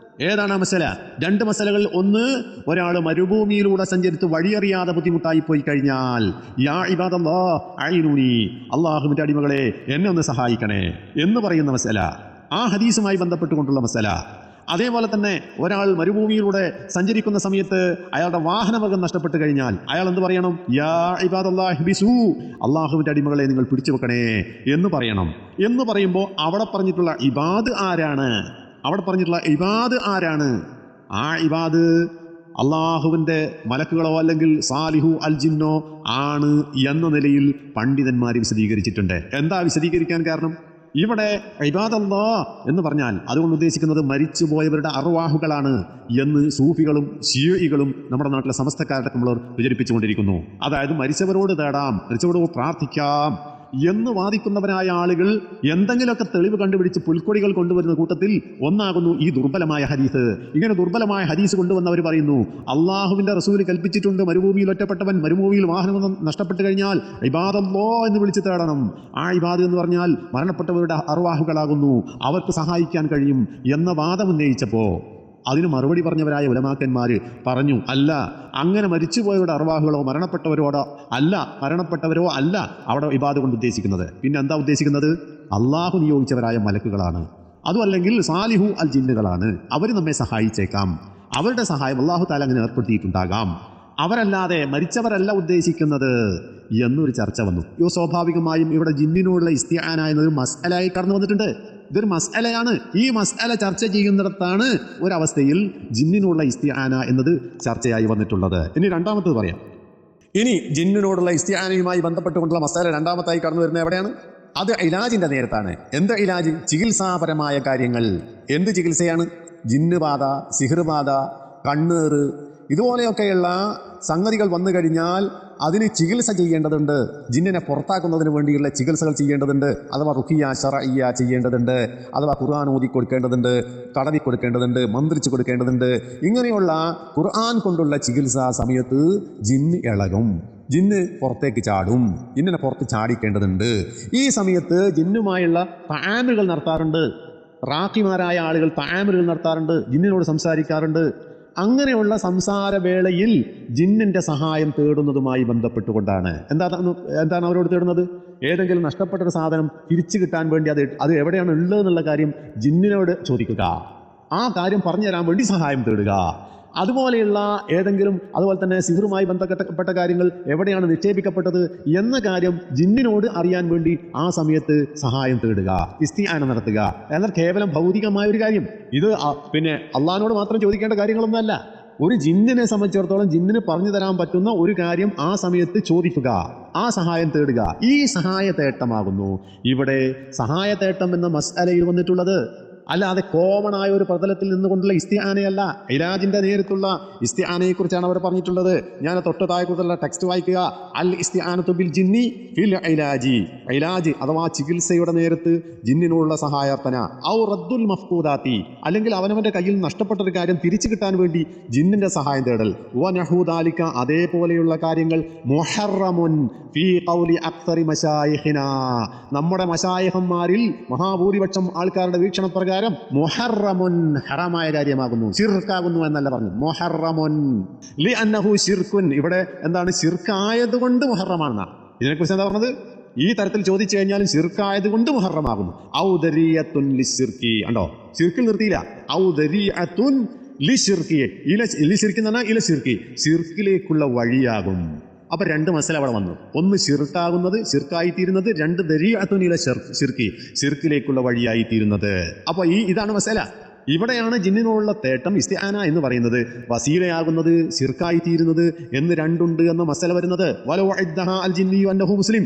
ഏതാണ് ആ മസല? രണ്ട് മസലകൾ. ഒന്ന്, ഒരാൾ മരുഭൂമിയിലൂടെ സഞ്ചരിച്ച് വഴിയറിയാതെ ബുദ്ധിമുട്ടായി പോയി കഴിഞ്ഞാൽ യാ ഇബാദല്ലാഹ് അഈനൂനി, അള്ളാഹുവിന്റെ അടിമകളെ എന്നെ ഒന്ന് സഹായിക്കണേ എന്ന് പറയുന്ന മസല, ആ ഹദീസുമായി ബന്ധപ്പെട്ടുകൊണ്ടുള്ള മസല. അതേപോലെ തന്നെ ഒരാൾ മരുഭൂമിയിലൂടെ സഞ്ചരിക്കുന്ന സമയത്ത് അയാളുടെ വാഹനമൃഗം നഷ്ടപ്പെട്ട് കഴിഞ്ഞാൽ അയാൾ എന്ത് പറയണം? യാ ഇബാദല്ലാഹി ബിസൂ, അള്ളാഹുവിന്റെ അടിമകളെ നിങ്ങൾ പിടിച്ചു വെക്കണേ എന്ന് പറയണം. എന്ന് പറയുമ്പോൾ അവിടെ പറഞ്ഞിട്ടുള്ള ഇബാദ് ആരാണ്? ആ ഇബാദ് അള്ളാഹുവിൻ്റെ മലക്കുകളോ അല്ലെങ്കിൽ സാലിഹു അൽ ജിന്നോ ആണ് എന്ന നിലയിൽ പണ്ഡിതന്മാർ വിശദീകരിച്ചിട്ടുണ്ട്. എന്താ വിശദീകരിക്കാൻ കാരണം? ഇവിടെ ഇബാദല്ലാഹ് എന്ന് പറഞ്ഞാൽ അതുകൊണ്ട് ഉദ്ദേശിക്കുന്നത് മരിച്ചുപോയവരുടെ അർവാഹുകളാണ് എന്ന് സൂഫികളും ശീഇകളും നമ്മുടെ നാട്ടിലെ സമസ്തക്കാരടക്കമുള്ളവർ പ്രചരിപ്പിച്ചുകൊണ്ടിരിക്കുന്നു. അതായത് മരിച്ചവരോട് തേടാം, മരിച്ചവരോട് പ്രാർത്ഥിക്കാം എന്ന് വാദിക്കുന്നവരായ ആളുകൾ എന്തെങ്കിലുമൊക്കെ തെളിവ് കണ്ടുപിടിച്ച് പുൽക്കൊടികൾ കൊണ്ടുവരുന്ന കൂട്ടത്തിൽ ഒന്നാകുന്നു ഈ ദുർബലമായ ഹദീസ്. ഇങ്ങനെ ദുർബലമായ ഹദീസ് കൊണ്ടുവന്നവർ പറയുന്നു, അള്ളാഹുവിന്റെ റസൂൽ കൽപ്പിച്ചിട്ടുണ്ട്, മരുഭൂമിയിൽ ഒറ്റപ്പെട്ടവൻ മരുഭൂമിയിൽ വാഹനം നഷ്ടപ്പെട്ടു കഴിഞ്ഞാൽ ഇബാദല്ലാഹ് എന്ന് വിളിച്ച് തേടണം. ആ ഇബാദ് എന്ന് പറഞ്ഞാൽ മരണപ്പെട്ടവരുടെ അർവാഹുകളാകുന്നു, അവർക്ക് സഹായിക്കാൻ കഴിയും എന്ന വാദം ഉന്നയിച്ചപ്പോൾ അതിന് മറുപടി പറഞ്ഞവരായ ഉലമാക്കന്മാർ പറഞ്ഞു, അല്ല, അങ്ങനെ മരിച്ചുപോയവരുടെ അർവാഹുകളോ മരണപ്പെട്ടവരോടോ അല്ല, മരണപ്പെട്ടവരോ അല്ല അവിടെ ഇബാദത്ത് കൊണ്ട് ഉദ്ദേശിക്കുന്നത്. പിന്നെ എന്താ ഉദ്ദേശിക്കുന്നത്? അള്ളാഹു നിയോഗിച്ചവരായ മലക്കുകളാണ്. അതും അല്ലെങ്കിൽ സാലിഹു അൽ ജിന്നുകളാണ്. അവർ നമ്മെ സഹായിച്ചേക്കാം. അവരുടെ സഹായം അള്ളാഹു താല അങ്ങനെ ഏർപ്പെടുത്തിയിട്ടുണ്ടാകാം. അവരല്ലാതെ മരിച്ചവരല്ല ഉദ്ദേശിക്കുന്നത് എന്നൊരു ചർച്ച വന്നു. സ്വാഭാവികമായും ഇവിടെ ജിന്നിനോടുള്ള ഇസ്തിആന എന്നൊരു മസ്അലയായി കടന്നു വന്നിട്ടുണ്ട്. ഇതൊരു മസ്അലയാണ്. ഈ മസ്അല ചർച്ച ചെയ്യുന്നിടത്താണ് ഒരവസ്ഥയിൽ ജിന്നിനോടുള്ള ഇസ്തിആന എന്നത് ചർച്ചയായി വന്നിട്ടുള്ളത്. ഇനി രണ്ടാമത്തത് പറയാം. ഇനി ജിന്നിനോടുള്ള ഇസ്തിആനയുമായി ബന്ധപ്പെട്ടുകൊണ്ടുള്ള മസ്അല രണ്ടാമത്തായി കടന്നു വരുന്നത് എവിടെയാണ്? അത് ഇലാജിന്റെ നേരത്താണ്. എന്ത് ഇലാജ്? ചികിത്സാപരമായ കാര്യങ്ങൾ. എന്ത് ചികിത്സയാണ്? ജിന്നുബാധ, സിഹിർബാധ, കണ്ണേറ്, ഇതുപോലെയൊക്കെയുള്ള സംഗതികൾ വന്നു കഴിഞ്ഞാൽ അതിന് ചികിത്സ ചെയ്യേണ്ടതുണ്ട്. ജിന്നിനെ പുറത്താക്കുന്നതിന് വേണ്ടിയുള്ള ചികിത്സകൾ ചെയ്യേണ്ടതുണ്ട്. അഥവാ റുഖിയ ശറഇയ്യ ചെയ്യേണ്ടതുണ്ട്. അഥവാ ഖുർആൻ ഓതി കൊടുക്കേണ്ടതുണ്ട്, തടവി കൊടുക്കേണ്ടതുണ്ട്, മന്ത്രിച്ച് കൊടുക്കേണ്ടതുണ്ട്. ഇങ്ങനെയുള്ള ഖുർആൻ കൊണ്ടുള്ള ചികിത്സാ സമയത്ത് ജിന്ന് ഇളകും, ജിന്ന് പുറത്തേക്ക് ചാടും, ജിന്നിനെ പുറത്ത് ചാടിക്കേണ്ടതുണ്ട്. ഈ സമയത്ത് ജിന്നുമായുള്ള തആമുകൾ നടത്താറുണ്ട്. റാഖിമാരായ ആളുകൾ തആമുകൾ നടത്താറുണ്ട്, ജിന്നിനോട് സംസാരിക്കാറുണ്ട്. അങ്ങനെയുള്ള സംസാരവേളയിൽ ജിന്നിന്റെ സഹായം തേടുന്നതുമായി ബന്ധപ്പെട്ടുകൊണ്ടാണ്. എന്താണ് അവരോട് തേടുന്നത്? ഏതെങ്കിലും നഷ്ടപ്പെട്ടൊരു സാധനം തിരിച്ചു കിട്ടാൻ വേണ്ടി അത് എവിടെയാണ് ഉള്ളതെന്നുള്ള കാര്യം ജിന്നിനോട് ചോദിക്കുക, ആ കാര്യം പറഞ്ഞു തരാൻ വേണ്ടി സഹായം തേടുക. അതുപോലെയുള്ള ഏതെങ്കിലും, അതുപോലെ തന്നെ സിഹറുമായി ബന്ധപ്പെട്ട കാര്യങ്ങൾ എവിടെയാണ് നിക്ഷേപിക്കപ്പെട്ടത് എന്ന കാര്യം ജിന്നിനോട് അറിയാൻ വേണ്ടി ആ സമയത്ത് സഹായം തേടുക, ഇസ്തിആന നടത്തുക. എന്നാൽ കേവലം ഭൗതികമായ ഒരു കാര്യം, ഇത് പിന്നെ അള്ളാഹിനോട് മാത്രം ചോദിക്കേണ്ട കാര്യങ്ങളൊന്നുമല്ല. ഒരു ജിന്നിനെ സംബന്ധിച്ചിടത്തോളം ജിന്നിന് പറഞ്ഞു തരാൻ പറ്റുന്ന ഒരു കാര്യം ആ സമയത്ത് ചോദിക്കുക, ആ സഹായം തേടുക. ഈ സഹായതേട്ടമാകുന്നു ഇവിടെ സഹായതേട്ടം എന്ന മസ്അലയിൽ വന്നിട്ടുള്ളത്. അല്ലാതെ കോമണായ ഒരു പ്രതലത്തിൽ നിന്നുകൊണ്ടുള്ള ഇസ്തിആനയല്ല. ഇലാജിന്റെ നേരത്തുള്ള ഇസ്തിആനയെ കുറിച്ചാണ് അവർ പറഞ്ഞിട്ടുള്ളത്. ഞാൻ തൊട്ട് താഴെക്കുറിച്ചുള്ള ടെക്സ്റ്റ് വായിക്കുക. അൽ ഇസ്തിആനതു ബിൽ ജിന്നി ഫിൽ ഇലാജി. ഇലാജ് അഥവാ ചികിത്സയുടെ നേരത്ത് ജിന്നിനുള്ള സഹായാർത്ഥന. ഔ റദ്ദുൽ മഫ്കൂദാത്തി, അല്ലെങ്കിൽ അവനവന്റെ കയ്യിൽ നഷ്ടപ്പെട്ടൊരു കാര്യം തിരിച്ചു കിട്ടാൻ വേണ്ടി ജിന്നിന്റെ സഹായം തേടൽ. വ നഹു ദാലിക, അതേപോലെയുള്ള കാര്യങ്ങൾ മുഹറമുൻ ഫീ ഖൗലി അക്സറി മശായിഖിനാ, നമ്മുടെ മശായിഖന്മാരിൽ മഹാഭൂരിപക്ഷം ആൾക്കാരുടെ വീക്ഷണപ്രകാരം മുഹറമുൻ ഹറാമായ കാര്യമാകുന്നു, ശിർക്കാകുന്നു എന്നല്ല പറഞ്ഞു, മുഹറമുൻ ലിഅന്നഹു ശിർക്കുൻ. ഇവിടെ എന്താണ്? ശിർക്കായതുകൊണ്ട് മുഹറമാണ്. ഇതിനെക്കുറിച്ച് എന്താ പറഞ്ഞത്? ഈ തരത്തിൽ ചോദിച്ചു കഴിഞ്ഞാലും ശിർക്കായതുകൊണ്ട് മുഹറമാകുന്നു. ഔദരിയത്തുൻ ലിശിർക്കി. ഉണ്ടോ? ശിർക്കിൽ നിർത്തിയില്ല. ഔദരിയത്തുൻ ലിശിർക്കി. ഇല ശിർക്കി എന്ന് പറഞ്ഞാൽ ഇല ശിർക്കി, ശിർക്കിലേക്കുള്ള വഴിയാകും. അപ്പൊ രണ്ട് മസല അവിടെ വന്നു. ഒന്ന് ശിർക്കാകുന്നത്, ശിർക്കായിത്തീരുന്നത്. രണ്ട് ദരീഅത്തുനില ശിർക്കി, ശിർക്കിലേക്കുള്ള വഴിയായിത്തീരുന്നത്. അപ്പൊ ഇതാണ് മസല. ഇവിടെയാണ് ജിന്നിനോടുള്ള തേട്ടം ഇസ്തിആന എന്ന് പറയുന്നത്. വസീലയാകുന്നത്, ശിർക്കായിത്തീരുന്നത് എന്ന് രണ്ടുണ്ട് എന്ന മസല വരുന്നത്. വലൗ ഇദ്ദഹ അൽ ജിന്നിയു അന്നഹു മുസ്ലിം,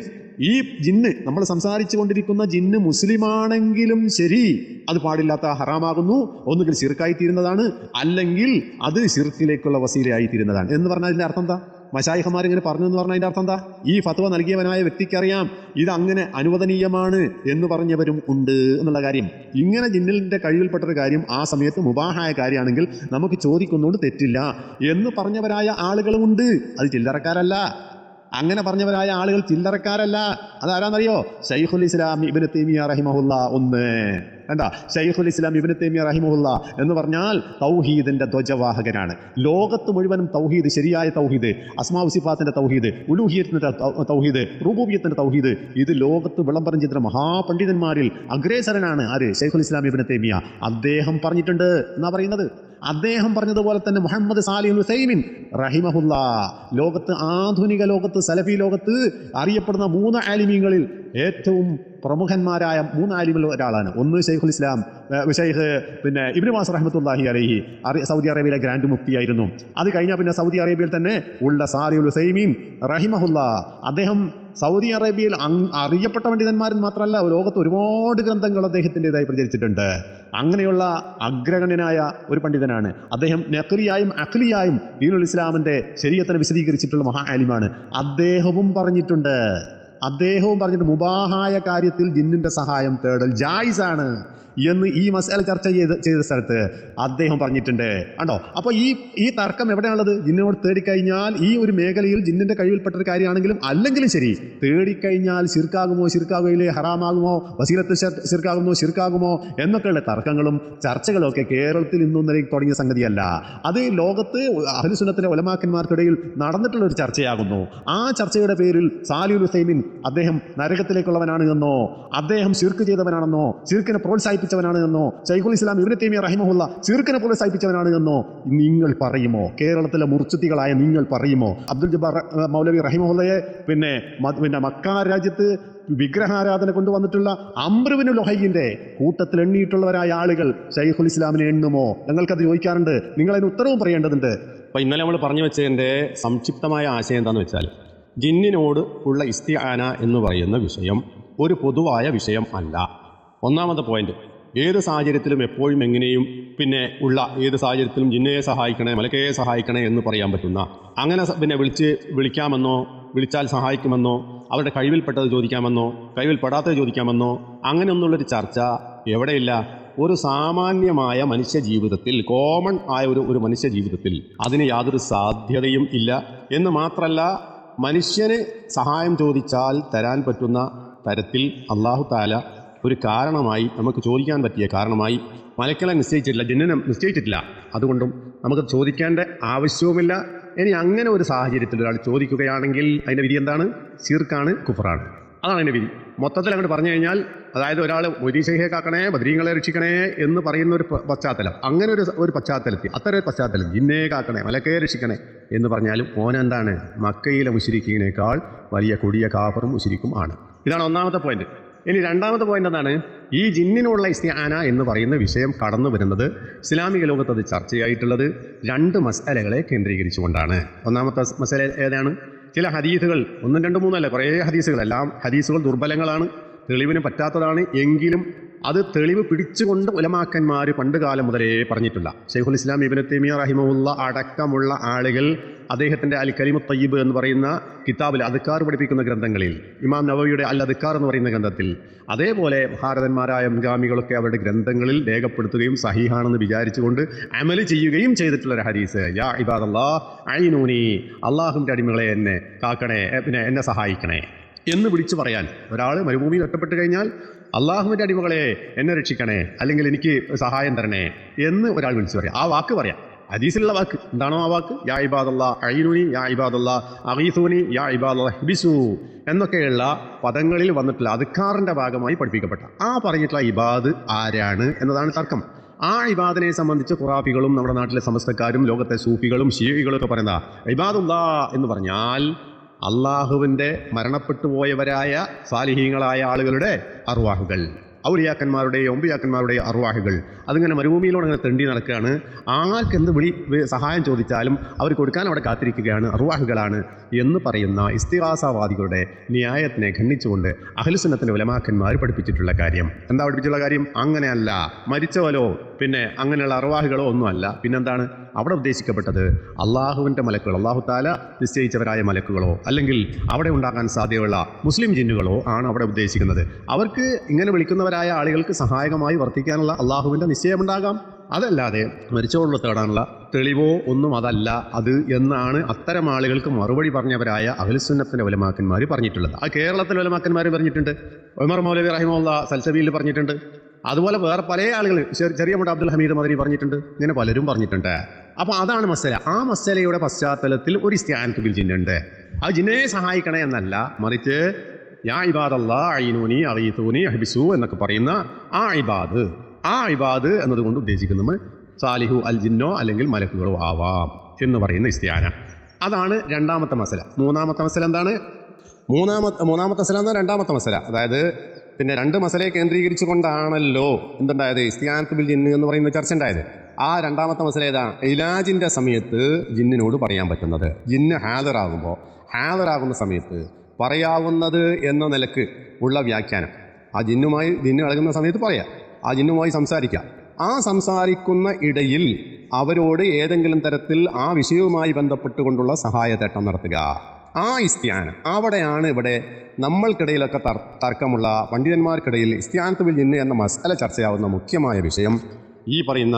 ഈ ജിന്ന്, നമ്മൾ സംസാരിച്ചു കൊണ്ടിരിക്കുന്ന ജിന്ന് മുസ്ലിമാണെങ്കിലും ശരി, അത് പാടില്ലാത്ത ഹറാമാകുന്നു. ഒന്നുകിൽ ശിർക്കായിത്തീരുന്നതാണ്, അല്ലെങ്കിൽ അത് ശിർക്കിലേക്കുള്ള വസീലയായിത്തീരുന്നതാണ്. എന്ന് പറഞ്ഞാൽ അതിന്റെ അർത്ഥം എന്താ? മശായിഖമാരിങ്ങനെ പറഞ്ഞു എന്ന് പറഞ്ഞാൽ അതിൻ്റെ അർത്ഥം എന്താ? ഈ ഫത്വ നൽകിയവനായ വ്യക്തിക്കറിയാം ഇത് അങ്ങനെ അനുവദനീയമാണ് എന്ന് പറഞ്ഞവരും ഉണ്ട് എന്നുള്ള കാര്യം. ഇങ്ങനെ ജിന്നിന്റെ കഴിവിൽപ്പെട്ടൊരു കാര്യം ആ സമയത്ത് മുബാഹായ കാര്യമാണെങ്കിൽ നമുക്ക് ചോദിക്കുന്നതുകൊണ്ട് തെറ്റില്ല എന്ന് പറഞ്ഞവരായ ആളുകളുമുണ്ട്. അത് ചില്ലറക്കാരല്ല. അങ്ങനെ പറഞ്ഞവരായ ആളുകൾ ചില്ലറക്കാരല്ല. അതാരാന്നറിയോ? ശൈഖുൽ ഇസ്ലാം ഇബ്നു തൈമിയ്യ റഹിമഹുല്ല. ഒന്ന് എന്താ? ശൈഖുൽ ഇസ്ലാം ഇബ്നു തൈമിയ്യ റഹിമഹുല്ല എന്ന് പറഞ്ഞാൽ തൗഹീദിന്റെ ധ്വജവാഹകനാണ്. ലോകത്ത് മുഴുവനും തൗഹീദ്, ശരിയായ തൗഹീദ്, അസ്മാഉ സിഫാത്തിന്റെ തൗഹീദ്, ഉലൂഹിയത്തിന്റെ തൗഹീദ്, റുബൂബിയത്തിന്റെ തൗഹീദ്, ഇത് ലോകത്ത് വിളംബരം ചെയ്ത മഹാപണ്ഡിതന്മാരിൽ അഗ്രേസരനാണ്. ആര്? ശൈഖുൽ ഇസ്ലാം ഇബ്നു തൈമിയ്യ. അദ്ദേഹം പറഞ്ഞിട്ടുണ്ട് എന്നാ പറയുന്നത്. അദ്ദേഹം പറഞ്ഞതുപോലെ തന്നെ മുഹമ്മദ് സാലിഹുൽ ഉസൈമിൻ റഹിമഹുല്ല ലോകത്ത്, ആധുനിക ലോകത്ത്, സലഫി ലോകത്ത് അറിയപ്പെടുന്ന 3 ആലിമീങ്ങളിൽ ഏറ്റവും പ്രമുഖന്മാരായ 3 ആലിമിൽ ഒരാളാണ്. ഒന്ന് ശൈഖുൽ ഇസ്ലാം, ഷെയ്ഖ് ഇബ്നു ബാസ് റഹ്മത്തുള്ളാഹി അലൈഹി, സൗദി അറേബ്യയിലെ ഗ്രാൻഡ് മുഫ്തിയായിരുന്നു. അത് കഴിഞ്ഞാൽ പിന്നെ സൗദി അറേബ്യയിൽ തന്നെ ഉള്ള സാലിഹുൽ ഉസൈമീൻ റഹിമഹുല്ല. അദ്ദേഹം സൗദി അറേബ്യയിൽ അറിയപ്പെട്ട പണ്ഡിതന്മാരിൽ മാത്രമല്ല, ലോകത്ത് ഒരുപാട് ഗ്രന്ഥങ്ങൾ അദ്ദേഹത്തിൻ്റെതായി പ്രചരിച്ചിട്ടുണ്ട്. അങ്ങനെയുള്ള അഗ്രഗണ്യനായ ഒരു പണ്ഡിതനാണ് അദ്ദേഹം. നഖ്ലിയായും അഖ്ലിയായും ദീനുൽ ഇസ്ലാമിന്റെ ശരീഅത്തിനെ വിശദീകരിച്ചിട്ടുള്ള മഹാ ആലിമാണ്. അദ്ദേഹവും പറഞ്ഞിട്ടുണ്ട് അദ്ദേഹവും പറഞ്ഞിട്ട് മുബാഹായ കാര്യത്തിൽ ജിന്നിന്റെ സഹായം തേടൽ ജായിസാണ് എന്ന് ഈ മസല ചർച്ച ചെയ്ത സ്ഥലത്ത് അദ്ദേഹം പറഞ്ഞിട്ടുണ്ട്. കണ്ടോ? അപ്പോൾ ഈ തർക്കം എവിടെയാണുള്ളത്? ജിന്നിനോട് തേടിക്കഴിഞ്ഞാൽ ഈ ഒരു മേഖലയിൽ ജിന്നിന്റെ കഴിവിൽപ്പെട്ട ഒരു കാര്യമാണെങ്കിലും അല്ലെങ്കിലും ശരി, തേടിക്കഴിഞ്ഞാൽ ശിർക്കാകുമോ, ശിർക്കാകുകയില്ലേ, ഹറാമാകുമോ, വസീലത്ത് ശിർക്കാകുമോ എന്നൊക്കെയുള്ള തർക്കങ്ങളും ചർച്ചകളും ഒക്കെ കേരളത്തിൽ ഇന്നും തുടങ്ങിയ സംഗതിയല്ല. അത് ലോകത്ത് അഹ്ലു സുന്നത്തിന്റെ ഉലമാക്കന്മാർക്കിടയിൽ നടന്നിട്ടുള്ള ഒരു ചർച്ചയാകുന്നു. ആ ചർച്ചയുടെ പേരിൽ സാലിഹുൽ ഉസൈമിൻ അദ്ദേഹം നരകത്തിലേക്കുള്ളവനാണ് എന്നോ, അദ്ദേഹം ശിർക്ക് ചെയ്തവനാണെന്നോ, ശിർക്കിനെ പ്രോത്സാഹിപ്പിച്ചവനാണ് എന്നോ, ശൈഖുൽ ഇസ്ലാം ഇബ്നു തൈമിയ്യ റഹിമഹുല്ല ശിർക്കിനെ പ്രോത്സാഹിപ്പിച്ചവനാണ് എന്നോ നിങ്ങൾ പറയുമോ? കേരളത്തിലെ മുർച്ചിത്തികളായ നിങ്ങൾ പറയുമോ? അബ്ദുൽ ജബ്ബാർ മൗലവി റഹിമഹുല്ലയെ പിന്നെ മക്ക രാജ്യത്ത് വിഗ്രഹാരാധന കൊണ്ടുവന്നിട്ടുള്ള അംറുബ്നു ലുഹൈന്റെ കൂട്ടത്തിൽ എണ്ണിയിട്ടുള്ളവരായ ആളുകൾ ശൈഖുൽ ഇസ്ലാമിനെ എണ്ണുമോ? ഞങ്ങൾക്കത് ചോദിക്കാറുണ്ട്. നിങ്ങളതിന് ഉത്തരവും പറയേണ്ടതുണ്ട്. അപ്പോൾ ഇന്നലെ നമ്മൾ പറഞ്ഞു വെച്ചതിൻ്റെ സംക്ഷിപ്തമായ ആശയം എന്താണെന്ന് വെച്ചാൽ, ജിന്നിനോട് ഉള്ള ഇസ്തിആന എന്ന് പറയുന്ന വിഷയം ഒരു പൊതുവായ വിഷയം അല്ല. ഒന്നാമത്തെ പോയിന്റ്, ഏത് സാഹചര്യത്തിലും എപ്പോഴും എങ്ങനെയും ഉള്ള ഏത് സാഹചര്യത്തിലും ജിന്നയെ സഹായിക്കണേ, മലക്കയെ സഹായിക്കണേ എന്ന് പറയാൻ പറ്റുന്ന, അങ്ങനെ വിളിക്കാമെന്നോ, വിളിച്ചാൽ സഹായിക്കുമെന്നോ, അവരുടെ കഴിവിൽപ്പെട്ടത് ചോദിക്കാമെന്നോ, കഴിവിൽപ്പെടാത്തത് ചോദിക്കാമെന്നോ, അങ്ങനെയൊന്നുള്ളൊരു ചർച്ച എവിടെയില്ല. ഒരു സാമാന്യമായ മനുഷ്യ ജീവിതത്തിൽ, കോമൺ ആയ ഒരു മനുഷ്യ ജീവിതത്തിൽ അതിന് യാതൊരു സാധ്യതയും ഇല്ല. എന്ന് മാത്രമല്ല, മനുഷ്യന് സഹായം ചോദിച്ചാൽ തരാൻ പറ്റുന്ന തരത്തിൽ അല്ലാഹു തആല ഒരു കാരണമായി, നമുക്ക് ചോദിക്കാൻ പറ്റിയ കാരണമായി മലക്കളെ നിശ്ചയിച്ചിട്ടില്ല, ജിന്നിനെ നിശ്ചയിച്ചിട്ടില്ല. അതുകൊണ്ടും നമുക്ക് ചോദിക്കേണ്ട ആവശ്യവുമില്ല. ഇനി അങ്ങനെ ഒരു സാഹചര്യത്തിൽ ഒരാൾ ചോദിക്കുകയാണെങ്കിൽ അതിൻ്റെ വിധി എന്താണ്? ശിർക്കാണ്, കുഫറാണ്. അതാണ് അതിൻ്റെ വിധി. മൊത്തത്തിൽ അങ്ങോട്ട് പറഞ്ഞു കഴിഞ്ഞാൽ, അതായത് ഒരാൾ മൊയ്തീൻ കാക്കണേ, ബദ്രീങ്ങളെ രക്ഷിക്കണേ എന്ന് പറയുന്ന ഒരു പശ്ചാത്തലം, അങ്ങനെ ഒരു പശ്ചാത്തലത്തിൽ, അത്തരം ഒരു പശ്ചാത്തലം, ജിന്നെ കാക്കണേ, മലക്കയെ രക്ഷിക്കണേ എന്ന് പറഞ്ഞാലും ഓനെന്താണ്? മക്കയിലെ മുശ്രിക്കിനേക്കാൾ വലിയ കൊടിയ കാഫറും മുശ്രിക്കും ആണ്. ഇതാണ് ഒന്നാമത്തെ പോയിന്റ്. ഇനി രണ്ടാമത്തെ പോയിന്റ് എന്താണ്? ഈ ജിന്നിനുള്ള ഇസ്തിആന എന്ന് പറയുന്ന വിഷയം കടന്നു വരുന്നത് ഇസ്ലാമിക ലോകത്ത് അത് ചർച്ചയായിട്ടുള്ളത് രണ്ട് മസലകളെ കേന്ദ്രീകരിച്ചുകൊണ്ടാണ്. ഒന്നാമത്തെ മസല ഏതാണ്? ചില ഹദീസുകൾ, 1, 2, 3 അല്ല, കുറേ ഹദീസുകൾ, എല്ലാം ഹദീസുകൾ ദുർബലങ്ങളാണ്, തെളിവിന് പറ്റാത്തതാണ്. എങ്കിലും അത് തെളിവ് പിടിച്ചുകൊണ്ട് ഉലമാക്കന്മാർ പണ്ട് കാലം മുതലേ പറഞ്ഞിട്ടില്ല. ശൈഖുൽ ഇസ്ലാം ഇബ്നു തൈമിയ്യ റഹിമഹുല്ല അടക്കമുള്ള ആളുകൾ അദ്ദേഹത്തിൻ്റെ അൽ കലിമുത്ത് തയ്യിബ് എന്ന് പറയുന്ന കിതാബിൽ, അദ്കാർ പഠിപ്പിക്കുന്ന ഗ്രന്ഥങ്ങളിൽ, ഇമാം നവവിയുടെ അൽ അദ്കാർ എന്ന് പറയുന്ന ഗ്രന്ഥത്തിൽ, അതേപോലെ ഭാരതന്മാരായ മുൻഗാമികളൊക്കെ അവരുടെ ഗ്രന്ഥങ്ങളിൽ രേഖപ്പെടുത്തുകയും സഹീഹാണെന്ന് വിചാരിച്ചുകൊണ്ട് അമൽ ചെയ്യുകയും ചെയ്തിട്ടുള്ള ഒരു ഹദീസ്, യാ ഇബാദല്ലാഹ് അയ്നൂനി, അള്ളാഹുവിൻ്റെ അടിമകളെ എന്നെ കാക്കണേ, എന്നെ സഹായിക്കണേ എന്ന് വിളിച്ചു പറയാൻ ഒരാൾ മരുഭൂമിയിൽ ഒറ്റപ്പെട്ട് കഴിഞ്ഞാൽ, അള്ളാഹുവിൻ്റെ അടിമകളെ എന്നെ രക്ഷിക്കണേ, അല്ലെങ്കിൽ എനിക്ക് സഹായം തരണേ എന്ന് ഒരാൾ വിളിച്ചു പറയാം. ആ വാക്ക് പറയാം, ഹദീസിലുള്ള വാക്ക് എന്താണോ ആ വാക്ക്, യാ ഇബാദല്ലാഹ് അയ്നൂനി, യാ ഇബാദല്ലാഹ് അഗീസൂനി, യാ ഇബാദല്ലാഹ് ഹിബിസു എന്നൊക്കെയുള്ള പദങ്ങളിൽ വന്നിട്ടുള്ള അദ്കാറിൻ്റെ ഭാഗമായി പഠിപ്പിക്കപ്പെട്ട ആ പറഞ്ഞിട്ടുള്ള ഇബാദ് ആരാണ് എന്നതാണ് തർക്കം. ആ ഇബാദിനെ സംബന്ധിച്ച് ഖുറാഫികളും നമ്മുടെ നാട്ടിലെ സമസ്തക്കാരും ലോകത്തെ സൂഫികളും ശീഇകളും ഒക്കെ പറയുന്ന ഇബാദുല്ലാഹ് എന്ന് പറഞ്ഞാൽ അള്ളാഹുവിൻ്റെ മരണപ്പെട്ടു പോയവരായ സാലിഹീങ്ങളായ ആളുകളുടെ അർവാഹുകൾ, ഔലിയാക്കന്മാരുടെയും അമ്പിയാക്കന്മാരുടെയും അർവാഹുകൾ, അതിങ്ങനെ മരുഭൂമിയിലൂടെ അങ്ങനെ തെണ്ടി നടക്കുകയാണ്. ആർക്കെന്ത് സഹായം ചോദിച്ചാലും അവർ കൊടുക്കാൻ അവിടെ കാത്തിരിക്കുകയാണ്, അർവാഹുകളാണ് എന്ന് പറയുന്ന ഇസ്തിഗാസവാദികളുടെ ന്യായത്തിനെ ഖണ്ഡിച്ചുകൊണ്ട് അഹ്ലുസുന്നത്തിന്റെ ഉലമാക്കന്മാർ പഠിപ്പിച്ചിട്ടുള്ള കാര്യം എന്താ? പഠിപ്പിച്ചുള്ള കാര്യം അങ്ങനെയല്ല, മരിച്ചവരോ അങ്ങനെയുള്ള അർവാഹുകളോ ഒന്നുമല്ല. പിന്നെന്താണ് അവിടെ ഉദ്ദേശിക്കപ്പെട്ടത്? അള്ളാഹുവിൻ്റെ മലക്കുകൾ, അള്ളാഹു താല നിശ്ചയിച്ചവരായ മലക്കുകളോ അല്ലെങ്കിൽ അവിടെ ഉണ്ടാകാൻ സാധ്യതയുള്ള മുസ്ലിം ജിന്നുകളോ ആണ് അവിടെ ഉദ്ദേശിക്കുന്നത്. അവർക്ക് ഇങ്ങനെ വിളിക്കുന്നവരായ ആളുകൾക്ക് സഹായകമായി വർത്തിക്കാനുള്ള അള്ളാഹുവിൻ്റെ നിശ്ചയമുണ്ടാകാം. അതല്ലാതെ മരിച്ചവരോട് തേടാനുള്ള തെളിവോ ഒന്നും അതല്ല അത് എന്നാണ് അത്തരം ആളുകൾക്ക് മറുപടി പറഞ്ഞവരായ അഹ്ലുസുന്നത്തിന്റെ ഉലമാക്കന്മാർ പറഞ്ഞിട്ടുള്ളത്. ആ കേരളത്തിലെ ഉലമാക്കന്മാർ പറഞ്ഞിട്ടുണ്ട്. ഉമർ മൗലവി റഹിമഹുല്ല സൽസബീൽ പറഞ്ഞിട്ടുണ്ട്. അതുപോലെ വേറെ പല ആളുകൾ, ചെറിയ മുട അബ്ദുൽ ഹമീദ് മദനി പറഞ്ഞിട്ടുണ്ട്. ഇങ്ങനെ പലരും പറഞ്ഞിട്ടുണ്ട്. അപ്പോൾ അതാണ് മസല. ആ മസലയുടെ പശ്ചാത്തലത്തിൽ ഒരു ഇസ്തിആനത്ത് ബിൽ ജിന്നുണ്ട്. ആ ജിന്നയെ സഹായിക്കണേ എന്നല്ല, മറിച്ച് യാ ഇബാദല്ലാഹ് അയ്നൂനി അഗീസൂനി അഹ്ബിസു എന്നൊക്കെ പറയുന്ന ആ ഇബാദ് എന്നതുകൊണ്ട് ഉദ്ദേശിക്കുന്നത് സാലിഹു അൽ ജിന്നോ അല്ലെങ്കിൽ മലക്കുകളോ ആവാം എന്ന് പറയുന്ന ഇസ്തിആന. അതാണ് രണ്ടാമത്തെ മസല. മൂന്നാമത്തെ മസല എന്താണ്? മൂന്നാമത്തെ മസല എന്നാൽ രണ്ടാമത്തെ മസല. അതായത് രണ്ട് മസലയെ കേന്ദ്രീകരിച്ചുകൊണ്ടാണല്ലോ എന്തുണ്ടായത്? ഇസ്തിആനത്ത് ബിൽ ജിന്ന് എന്ന് പറയുന്ന ചർച്ച ഉണ്ടായത്. ആ രണ്ടാമത്തെ മസല ഏതാണ്? ഇലാജിൻ്റെ സമയത്ത് ജിന്നിനോട് പറയാൻ പറ്റുന്നത്. ജിന്ന് ഹാദറാകുന്ന സമയത്ത് പറയാവുന്നത് എന്ന നിലക്ക് ഉള്ള വ്യാഖ്യാനം. ആ ജിന്ന് ഇളകുന്ന സമയത്ത് പറയാം, ആ ജിന്നുമായി സംസാരിക്കാം. ആ സംസാരിക്കുന്ന ഇടയിൽ അവരോട് ഏതെങ്കിലും തരത്തിൽ ആ വിഷയവുമായി ബന്ധപ്പെട്ടുകൊണ്ടുള്ള സഹായതേട്ടം നടത്തുക. ആ ഇസ്തിആന അവിടെയാണ് ഇവിടെ നമ്മൾക്കിടയിലൊക്കെ തർക്കമുള്ള പണ്ഡിതന്മാർക്കിടയിൽ ഇസ്തിആനത്ത് ബിൽ ജിന്ന് എന്ന മസ്അല ചർച്ചയാവുന്ന മുഖ്യമായ വിഷയം ഈ പറയുന്ന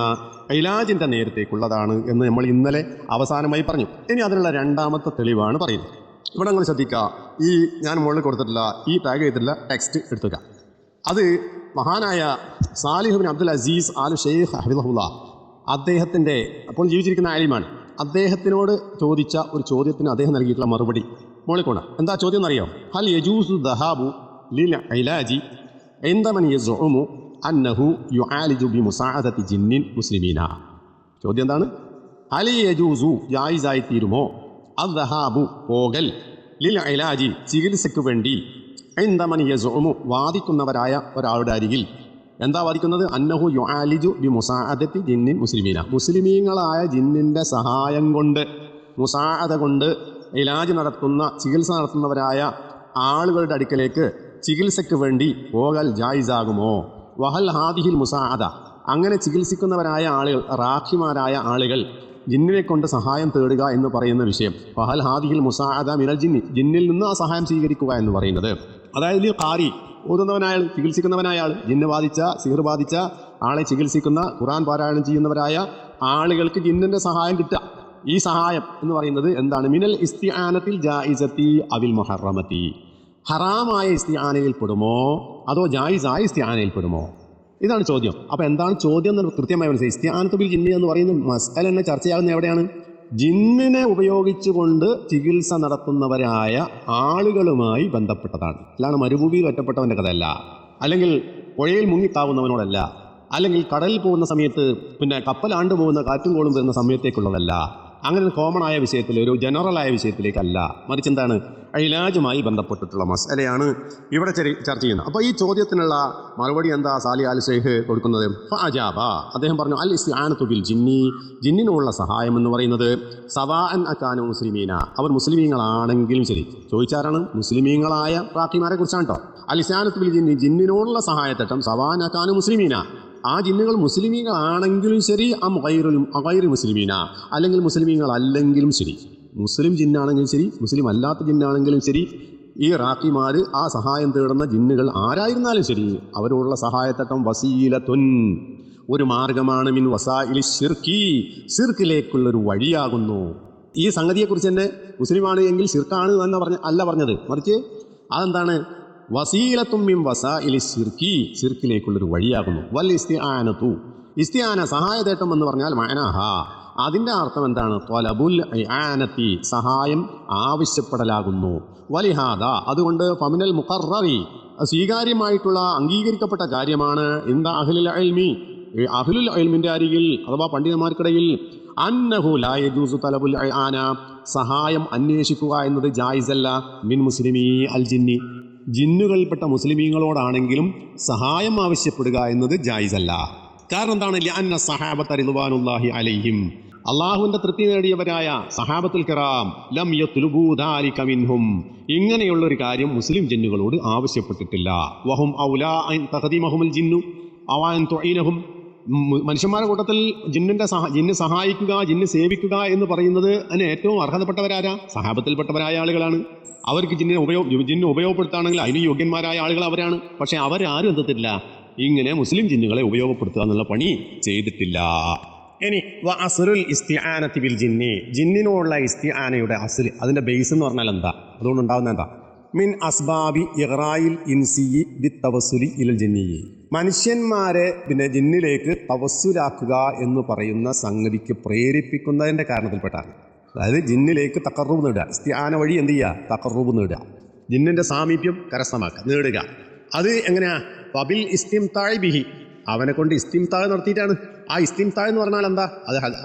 ഇലാജിൻ്റെ നേരത്തേക്കുള്ളതാണ് എന്ന് നമ്മൾ ഇന്നലെ അവസാനമായി പറഞ്ഞു. ഇനി അതിനുള്ള രണ്ടാമത്തെ തെളിവാണ് പറയുന്നത്. ഇവിടെ നിങ്ങൾ ശ്രദ്ധിക്കുക, ഈ ഞാൻ മുകളിൽ കൊടുത്തിട്ടുള്ള ഈ ടാഗ് ചെയ്തിട്ടുള്ള ടെക്സ്റ്റ് എടുത്തുക. അത് മഹാനായ Salih bin Abdul Aziz Al Sheikh ഹഫിദഹുല്ലാ അദ്ദേഹത്തിൻ്റെ അപ്പോൾ ജീവിച്ചിരിക്കുന്ന ആലിമാണ്. അദ്ദേഹത്തിനോട് ചോദിച്ച ഒരു ചോദ്യത്തിന് അദ്ദേഹം നൽകിയിട്ടുള്ള മറുപടി മുകളിൽ കൊണ്ട് എന്താ ചോദ്യം എന്നറിയാം? ഹൽ യജൂസു ദഹാബു ലിൽ ഇലാജി ഇൻദമൻ യസ്ഉമു അന്നഹു യുആലിജു ബി മുസാഅദതി ജിന്നിൻ മുസ്ലിമീന. ചോദ്യം എന്താണ്? ഹൽ യജൂസു ജായിസായി തീരുമോ അദ്ദഹാബു പോകൽ ലിൽ ഇലാജി ചികിത്സയ്ക്ക് വേണ്ടി ഇൻദമൻ യസ്ഉമു വാദിക്കുന്നവരായ ഒരാളുടെ അരികിൽ എന്താ വാദിക്കുന്നത്? അന്നഹു യുആലിജു ബി മുസാഅദതി ജിന്നിൻ മുസ്ലിമീന, മുസ്ലിമീങ്ങളായ ജിന്നിൻ്റെ സഹായം കൊണ്ട് മുസാഅദ കൊണ്ട് ഇലാജ് നടത്തുന്ന ചികിത്സ നടത്തുന്നവരായ ആളുകളുടെ അടുക്കലേക്ക് ചികിത്സയ്ക്ക് വേണ്ടി പോകൽ ജായിസാകുമോ? വഹൽ ഹാദിഹിൽ മുസാഅദ, അങ്ങനെ ചികിത്സിക്കുന്നവരായ ആളുകൾ റാഖിമാരായ ആളുകൾ ജിന്നിനെ കൊണ്ട് സഹായം തേടുക എന്ന് പറയുന്ന വിഷയം. വഹൽ ഹാദിഹിൽ മുസാഅദ മിനൽ ജിന്നി, ജിന്നിൽ നിന്ന് ആ സഹായം സ്വീകരിക്കുക എന്ന് പറയുന്നത്. അതായത് ഖാരി ഓതുന്നവനായ ചികിത്സിക്കുന്നവനായ ആൾ, ജിന്ന് ബാധിച്ച സിഹർ ബാധിച്ച ആളെ ചികിത്സിക്കുന്ന ഖുർആൻ പാരായണം ചെയ്യുന്നവരായ ആളുകൾക്ക് ജിന്നിൻ്റെ സഹായം കിട്ടുക. ഈ സഹായം എന്ന് പറയുന്നത് എന്താണ്? മിനൽ ഇസ്തിആനത്തിൽ ജായിസത്തി അവിൽ മുഹറമത്തി, ഹറാമായ ഇസ്തിആനയിൽ പെടുമോ അതോ ജായിസായ ഇസ്തിആനയിൽ പെടുമോ? ഇതാണ് ചോദ്യം. അപ്പോൾ എന്താണ് ചോദ്യം എന്ന് കൃത്യമായി മനസ്സിലായി. ഇസ്തിആനത്ത് ബിൽ ജിന്നി എന്ന് പറയുന്ന മസ്അല തന്നെ ചർച്ചയാകുന്നത് എവിടെയാണ്? ജിന്നിനെ ഉപയോഗിച്ചുകൊണ്ട് ചികിത്സ നടത്തുന്നവരായ ആളുകളുമായി ബന്ധപ്പെട്ടതാണ്. അല്ലാണ്ട് മരുഭൂമിയിൽ ഒറ്റപ്പെട്ടവൻ്റെ കഥയല്ല, അല്ലെങ്കിൽ പുഴയിൽ മുങ്ങിത്താവുന്നവനോടല്ല, അല്ലെങ്കിൽ കടലിൽ പോകുന്ന സമയത്ത് പിന്നെ കപ്പലാണ്ട് പോകുന്ന കാറ്റും കോളും വരുന്ന സമയത്തേക്കുള്ളതല്ല. അങ്ങനെ കോമൺ ആയ വിഷയത്തിൽ, ഒരു ജനറലായ വിഷയത്തിലേക്കല്ല, മറിച്ച് എന്താണ്? ഇലാജുമായി ബന്ധപ്പെട്ടിട്ടുള്ള മസ്അലയാണ് ഇവിടെ ചർച്ച ചെയ്യുന്നത്. അപ്പോൾ ഈ ചോദ്യത്തിനുള്ള മറുപടി എന്താ സാലിഹ് അൽ ഷെയ്ഖ് കൊടുക്കുന്നത്? ഫഅജാബ, അദ്ദേഹം പറഞ്ഞു, അൽ ഇസ്തിആനത്തു ബിൽ ജിന്നി, ജിന്നിനുള്ള സഹായം എന്ന് പറയുന്നത് സവാഅൻ അകാനു മുസ്ലിമീന, അവർ മുസ്ലിമീങ്ങളാണെങ്കിലും ശരി. ചോദിച്ചാരാണ്? മുസ്ലിമീങ്ങളായ റാഖിമാരെ കുറിച്ചാണ് കേട്ടോ. അൽ ഇസ്തിആനത്തു ബിൽ ജിന്നി, ജിന്നിനോടുള്ള സഹായത്തട്ടം സവാഅൻ അകാനു മുസ്ലിമീന, ആ ജിന്നുകൾ മുസ്ലിമീങ്ങളാണെങ്കിലും ശരി, ഗൈറു മുസ്ലിമീന, അല്ലെങ്കിൽ മുസ്ലിമീങ്ങൾ അല്ലെങ്കിലും ശരി. മുസ്ലിം ജിന്നാണെങ്കിലും ശരി, മുസ്ലിം അല്ലാത്ത ജിന്നാണെങ്കിലും ശരി, ഈ റാഖിമാർ ആ സഹായം തേടുന്ന ജിന്നുകൾ ആരായിരുന്നാലും ശരി, അവരോടുള്ള സഹായത്തട്ടം വസീലത്തുൻ, ഒരു മാർഗമാണ്, മിൻ വസായിലി ശിർക്കി, ശിർക്കിലേക്കുള്ളൊരു വഴിയാകുന്നു. ഈ സംഗതിയെക്കുറിച്ച് തന്നെ മുസ്ലിമാണ് എങ്കിൽ ശിർക്കാണ് എന്ന് അല്ല പറഞ്ഞത്, മറിച്ച് അതെന്താണ്? വസീലത്തും മിൻ വസായിലി ശിർക്കി, ശിർക്കിലേക്കുള്ളൊരു വഴിയാകുന്നു. വൽ ഇസ്തിആനതു, ഇസ്തിആന സഹായതേട്ടം എന്ന് പറഞ്ഞാൽ മഅനാഹ, അതിൻ്റെ അർത്ഥം എന്താണ്? ത്വലബുൽ ഇആനത്തി, സഹായം ആവശ്യപ്പെടലാകുന്നു. വലിഹാദ, അതുകൊണ്ട് ഫമിനൽ മുഖററി, സ്വീകാര്യമായിട്ടുള്ള അംഗീകരിക്കപ്പെട്ട കാര്യമാണ് ഇന്ദ അഹ്ലുൽ ഇൽമി, അഹ്ലുൽ ഇൽമിൻ്റെ അരികിൽ അഥവാ പണ്ഡിതന്മാർക്കിടയിൽ അന്നഹു ലാ യജൂസു തലബുൽ ഇആന, സഹായം അന്വേഷിക്കുക എന്നത് ജായിസല്ല, മിൻ മുസ്ലിമീ അൽ ജിന്നി, ജിന്നുകൾപ്പെട്ട മുസ്ലിമീങ്ങളോടാണെങ്കിലും സഹായം ആവശ്യപ്പെടുക എന്നത് ജായിസല്ല. കാരണം എന്താണ്? ലഅന്ന സഹാബത റിദ്വാനുല്ലാഹി അലൈഹിം, അള്ളാഹുവിൻ്റെ തൃപ്തി നേടിയവരായ സഹാബത്തുൽ കിറാം ലം യത്ലുബൂ ദാലിക മിൻഹും, ഇങ്ങനെയുള്ളൊരു കാര്യം മുസ്ലിം ജിന്നുകളോട് ആവശ്യപ്പെട്ടിട്ടില്ല. വഹും ഔലാ അൻ തഖദീമഹുൽ ജിന്നു അവൻ തുഈനഹും, മനുഷ്യന്മാരുടെ കൂട്ടത്തിൽ ജിന്ന് സഹായിക്കുക, ജിന്ന് സേവിക്കുക എന്ന് പറയുന്നത് അതിന് ഏറ്റവും അർഹതപ്പെട്ടവരാരാ? സഹാബത്തിൽപ്പെട്ടവരായ ആളുകളാണ്. അവർക്ക് ജിന്നെ ഉപയോഗപ്പെടുത്തുകയാണെങ്കിൽ അതിന് യോഗ്യന്മാരായ ആളുകൾ അവരാണ്. പക്ഷേ അവരാരും എന്തെത്തില്ല, ഇങ്ങനെ മുസ്ലിം ജിന്നുകളെ ഉപയോഗപ്പെടുത്തുക എന്നുള്ള പണി ചെയ്തിട്ടില്ല. ഇനി അസ്ലുൽ ഇസ്തിആനത്തി ബിൽ ജിന്നി, ജിന്നിനോടുള്ള ഇസ്തിആനയുടെ അസ്ൽ, അതിൻ്റെ ബേസ് എന്ന് പറഞ്ഞാൽ എന്താ? അതുകൊണ്ട് ഉണ്ടാകുന്ന എന്താ? മിൻ അസ്ബാബി ഇഗ്റായിൽ ഇൻസിയി ബി തവസ്സുലി ഇലൽ ജിന്നി, മനുഷ്യന്മാരെ പിന്നെ ജിന്നിലേക്ക് തവസ്സുലാക്കുക എന്ന് പറയുന്ന സംഗതിക്ക് പ്രേരിപ്പിക്കുന്നതിൻ്റെ കാരണത്തിൽപ്പെട്ടാണ്. അതായത് ജിന്നിലേക്ക് തഖർറുബ് നേടുക, ഇസ്തിആന വഴി എന്ത് ചെയ്യുക? തഖർറുബ് നേടുക, ജിന്നിൻ്റെ സാമീപ്യം കരസ്ഥമാക്കുക, നേടുക. അത് എങ്ങനെയാ? വബിൽ ഇസ്തിംതാഇ ബിഹി, അവനെ കൊണ്ട് ഇസ്തിംതാ നടത്തിയിട്ടാണ്. ആ ഇസ്തിംതാ എന്ന് പറഞ്ഞാൽ എന്താ? അത്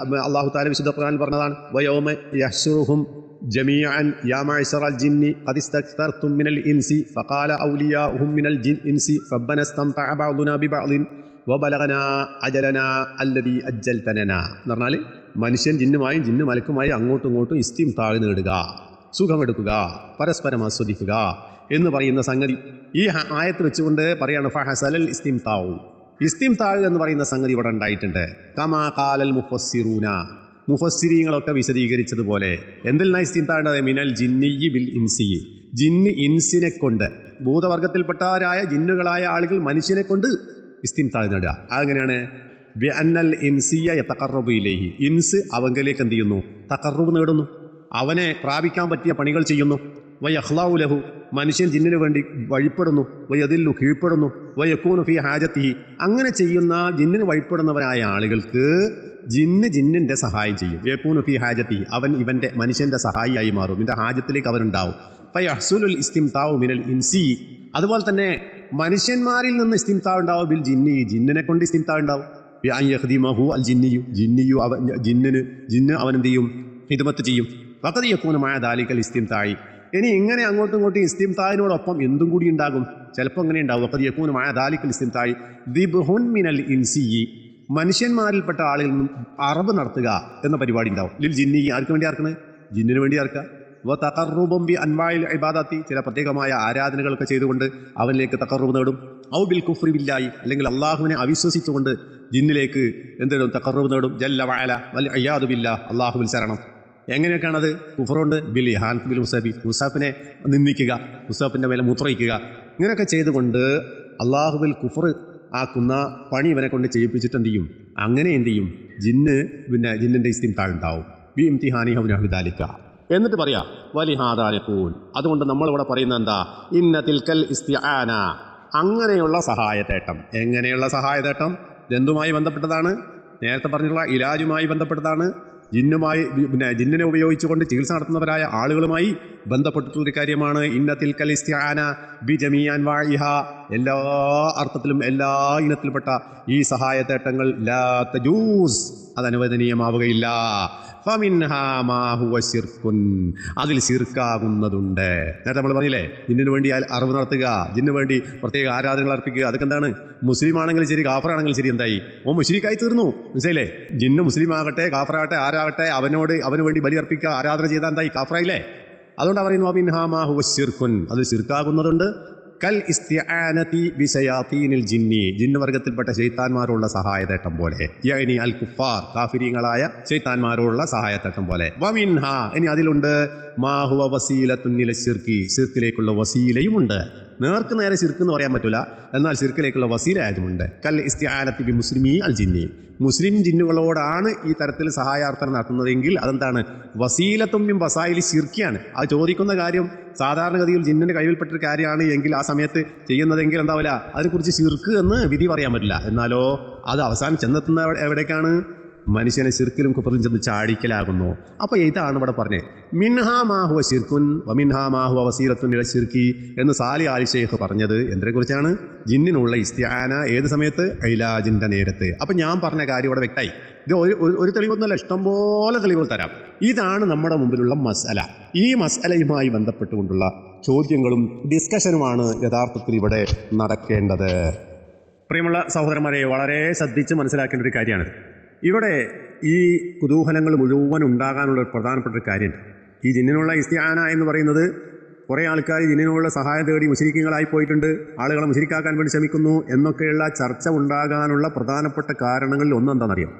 അല്ലാഹു തആല വിശുദ്ധ ഖുർആനിൽ പറഞ്ഞതാണ്. വയൗമ യഹ്ശുറുഹും ജമീഅൻ യാ മഅ്ശറൽ ജിന്നി ഖദ് ഇസ്തക്തർതും മിനൽ ഇൻസി ഫഖാല ഔലിയാഉഹും മിനൽ ഇൻസി റബ്ബനാ ഇസ്തംതഅ ബഅദുനാ ബിബഅദിൻ വബലഗനാ അജലനാ അല്ലദീ അജ്ജൽതനാ എന്ന് പറഞ്ഞാൽ മനുഷ്യൻ ജിന്നുമായും ജിന്നു മലക്കുമായും അങ്ങോട്ടും ഇങ്ങോട്ടും ഇസ്തിംതാ നേടുക, സുഖമെടുക്കുക, പരസ്പരം ആസ്വദിക്കുക എന്ന് പറയുന്ന സംഗതി ഈ ആയത്ത് വെച്ചുകൊണ്ട് പറയാണ്. ഫഹസലൽ ഇസ്തിംതാഉ, ഇസ്തിംതാഉ എന്ന് പറയുന്ന സംഗതി ഇവിടെ ഉണ്ടായിട്ടുണ്ട്. കമാ ഖാലൽ മുഫസ്സിറൂന, മുഫസ്സിരീങ്ങളൊക്കെ വിശദീകരിച്ചതുപോലെ എന്തെല്ലാം ഇസ്തിംതാണ്ടത് മിനൽ ജിന്നിയി ബിൽ ഇൻസി, ജിന്ന് ഇൻസിനെ കൊണ്ട്, ഭൂതവർഗത്തിൽപ്പെട്ടവരായ ജിന്നുകളായ ആളുകൾ മനുഷ്യനെ കൊണ്ട് ഇസ്തിംതാ നേടുക. അതെങ്ങനെയാണ്? ബി അന്നൽ ഇൻസിയ യതഖറബു ഇലൈഹി, ഇൻസ് അവങ്കലേക്ക് എന്ത് ചെയ്യുന്നു? തഖറബ് നേടുന്നു, അവനെ പ്രാപിക്കാൻ പറ്റിയ പണികൾ ചെയ്യുന്നു. വയഖ്ലഉ ലഹു, മനുഷ്യൻ ജിന്നിനു വേണ്ടി വഴിപ്പെടുന്നു. വയദില്ലു, കീഴ്പ്പെടുന്നു. വയകൂനു ഫീ ഹാജത്തിഹി, അങ്ങനെ ചെയ്യുന്ന ജിന്നിന് വഴിപ്പെടുന്നവരായ ആളുകൾക്ക് ജിന്നിന്റെ സഹായം ചെയ്യും. യകൂനു ഫീ ഹാജത്തിഹി, അവൻ ഇവന്റെ മനുഷ്യന്റെ സഹായിയായി മാറും, ഇതിന്റെ ഹാജത്തിലേക്ക് അവനുണ്ടാവും. ഫയഹ്സുലുൽ ഇസ്തിംതാഉ മിനൽ ഇൻസി, അതുപോലെ തന്നെ മനുഷ്യന്മാരിൽ നിന്ന് ഇസ്തിംതാ ഉണ്ടാവും. ബിൽ ജിന്നി, ജിന്നിനെ കൊണ്ട് ഇസ്തിംതാ ഉണ്ടാവും. യഖ്ദിമഹു അൽ ജിന്നിയു ജിന്ന് അവനെന്ത് ചെയ്യും? ഹിദ്മത്ത് ചെയ്യും. വഖദ് യകൂനു മഅ ദാലികൽ ഇസ്തിംതാഇ, ഇനി ഇങ്ങനെ അങ്ങോട്ടും ഇങ്ങോട്ടും ഇസ്തിംതാഇനോടൊപ്പം എന്തും കൂടി ഉണ്ടാകും. ചിലപ്പോൾ അങ്ങനെ ഉണ്ടാവും. വഖദ് യകൂനു മഅ ദാലികൽ ഇസ്തിംതാഇ ദിബ്ഹുൻ മിനൽ ഇൻസി, മനുഷ്യന്മാരിൽപ്പെട്ട ആളുകളിൽ നിന്നും അറബ് നടത്തുക എന്ന പരിപാടി ഉണ്ടാവും. ലിൽ ജിന്നി, ആർക്ക് വേണ്ടി ആർക്കുന്നത്? ജിന്നിന് വേണ്ടി ആർക്കുക. വ തഖറുബും ബി അൻവാഇൽ ഇബാദത്തി, ചില പ്രത്യേകമായ ആരാധനകളൊക്കെ ചെയ്തുകൊണ്ട് അവനിലേക്ക് തഖറുബ് നേടും. ഔ ബിൽ കുഫ്രി ബില്ലാഹി, അല്ലെങ്കിൽ അള്ളാഹുവിനെ അവിശ്വസിച്ചുകൊണ്ട് ജിന്നിലേക്ക് എന്തിടും? തഖറുബ് നേടും. ജല്ല വഅല വൽ ഇയാദു ബില്ലാഹ്, അള്ളാഹുവിൽ ശരണം. എങ്ങനെയൊക്കെയാണത്? കുഫറുണ്ട്. ബിൽ ഇഹാൻ ബിൽ മുസാബി, മുസാഫിനെ നിന്ദിക്കുക, മുസാഫിൻ്റെ മേലെ മൂത്രയിക്കുക, ഇങ്ങനെയൊക്കെ ചെയ്തുകൊണ്ട് അള്ളാഹുവിൽ കുഫർ ആക്കുന്ന പണി ഇവനെ കൊണ്ട് ചെയ്യിപ്പിച്ചിട്ട് എന്ത് ചെയ്യും? അങ്ങനെ എന്ത് ചെയ്യും? ജിന്നിൻ്റെ ഇസ്തിംതാ ഉണ്ടാവും. ബി ഇംതിഹാനി ഹൗനാഹുദാലിക്ക, എന്നിട്ട് പറയാം വലിഹാദാലിഖൂൻ, അതുകൊണ്ട് നമ്മളിവിടെ പറയുന്നത് എന്താ? ഇന്ന തിൽക്കൽ ഇസ്തിആന, അങ്ങനെയുള്ള സഹായതേട്ടം. എങ്ങനെയുള്ള സഹായതേട്ടം? എന്തുമായി ബന്ധപ്പെട്ടതാണ്? നേരത്തെ പറഞ്ഞിട്ടുള്ള ഇലാജുമായി ബന്ധപ്പെട്ടതാണ്. ജിന്നിനെ ഉപയോഗിച്ചുകൊണ്ട് ചികിത്സ നടത്തുന്നവരായ ആളുകളുമായി ബന്ധപ്പെട്ടിട്ടുള്ളൊരു കാര്യമാണ്. ഇന്ന തിൽക്കൽ ഇസ്തിആന ബി ജമീഇ അൻവാഇഹ, എല്ലാ അർത്ഥത്തിലും എല്ലാ ഇനത്തിൽപ്പെട്ട ഈ സഹായതേട്ടങ്ങൾ ലാ തജൂസ്, അത് അനുവദനീയമാവുകയില്ല. ഫമിൻഹാ മാ ഹുവ ശിർക്കുൻ, അതിൽ ശിർക്കാകുന്നതുണ്ട്. നേരത്തെ നമ്മൾ പറഞ്ഞില്ലേ, ജിന്നിന് വേണ്ടി അറിവ് നടത്തുക, ജിന്നിന് വേണ്ടി പ്രത്യേക ആരാധനകൾ അർപ്പിക്കുക, അതൊക്കെ എന്താണ്? മുസ്ലിം ആണെങ്കിലും ശരി കാഫറാണെങ്കിലും ശരി എന്തായി? മുശ്രിക്കായി തീർന്നു. മനസ്സിലായില്ലേ? ജിന്ന് മുസ്ലിം ആകട്ടെ കാഫറാകട്ടെ ആരാകട്ടെ അവന് വേണ്ടി ബലി അർപ്പിക്കുക, ആരാധന ചെയ്താൽ എന്തായി? കാഫറായില്ലേ? അതുകൊണ്ടാണ് പറയുന്നു ഫമിൻഹാ മാ ഹുവ ശിർക്കുൻ, അതിൽ ശിർക്കാകുന്നതുണ്ട്. കൽ ഇസ്തിആനതി ബിശയാതീനിൽ ജിന്നി, ജിന്ന് വർഗത്തിൽപ്പെട്ട ശൈത്താന്മാരോടുള്ള സഹായതേട്ടം പോലെ. യഅനി അൽ കുഫാർ, കാഫിരീങ്ങളായ ശൈത്താന്മാരോടുള്ള സഹായതേട്ടം പോലെ. വമിൻഹാ, ഇനി അതിലുണ്ട് മാ ഹുവ വസീലത്തുൻ ഇല ശിർക്കി, ശിർക്കിലേക്കുള്ള വസീലയുമുണ്ട്. നേർക്ക് നേരെ ശിർക്ക് എന്ന് പറയാൻ പറ്റില്ല, എന്നാൽ ശിർക്കിലേക്കുള്ള വസീല ആയതുമുണ്ട്. കൽ ഇസ്തിആനതി ബി മുസ്ലിമി അൽ ജിന്നി, മുസ്ലിം ജിന്നുകളോടാണ് ഈ തരത്തിൽ സഹായാർത്ഥന നടത്തുന്നതെങ്കിൽ അതെന്താണ്? വസീലത്തും വസായിലി ശിർക്കിയാണ്. അത് ചോദിക്കുന്ന കാര്യം സാധാരണഗതിയിൽ ജിന്നിൻ്റെ കഴിവിൽപ്പെട്ടൊരു കാര്യമാണ് എങ്കിൽ ആ സമയത്ത് ചെയ്യുന്നതെങ്കിൽ എന്താവില്ല, അതിനെക്കുറിച്ച് ശിർക്ക് എന്ന് വിധി പറയാൻ പറ്റില്ല. എന്നാലോ അത് അവസാനം ചെന്നെത്തുന്ന എവിടേക്കാണ്? മനുഷ്യനെ ശിർക്കിലും കുഫറിലും ചെന്ന് ചാടിക്കലാകുന്നു. അപ്പോൾ ഇതാണ് ഇവിടെ പറഞ്ഞത്, മിൻഹാ മാ ഹുവ ശിർക്കുൻ വമിൻഹാ മാ ഹുവ വസീലത്തുൻ ഇല ശിർക്കി എന്ന് സാലി ആലി ഷെയ്ഖ് പറഞ്ഞത് എന്തിനെക്കുറിച്ചാണ്? ജിന്നിനുള്ള ഇസ്തിആന ഏത് സമയത്ത്? ഇലാജിൻ്റെ നേരത്ത്. അപ്പം ഞാൻ പറഞ്ഞ കാര്യം ഇവിടെ വ്യക്തമായി. ഇത് ഒരു തെളിവൊന്നുമല്ല, ഇഷ്ടംപോലെ തെളിവുകൾ തരാം. ഇതാണ് നമ്മുടെ മുമ്പിലുള്ള മസ്അല. ഈ മസ്അലയുമായി ബന്ധപ്പെട്ടുകൊണ്ടുള്ള ചോദ്യങ്ങളും ഡിസ്കഷനുമാണ് യഥാർത്ഥത്തിൽ ഇവിടെ നടക്കേണ്ടത്. പ്രിയമുള്ള സഹോദരന്മാരെ, വളരെ ശ്രദ്ധിച്ച് മനസ്സിലാക്കേണ്ട ഒരു കാര്യമാണ് ഇവിടെ. ഈ കുതൂഹലങ്ങൾ മുഴുവൻ ഉണ്ടാകാനുള്ള ഒരു പ്രധാനപ്പെട്ട ഒരു കാര്യമുണ്ട്. ഈ ജിന്നിനുള്ള ഇസ്തിആന എന്ന് പറയുന്നത്, കുറേ ആൾക്കാർ ജിന്നിനുള്ള സഹായം തേടി മുശ്രിക്കുകളായി പോയിട്ടുണ്ട്, ആളുകളെ മുശ്രിക്കാക്കാൻ വേണ്ടി ശ്രമിക്കുന്നു എന്നൊക്കെയുള്ള ചർച്ച ഉണ്ടാകാനുള്ള പ്രധാനപ്പെട്ട കാരണങ്ങളിൽ ഒന്നെന്താണെന്നറിയാം?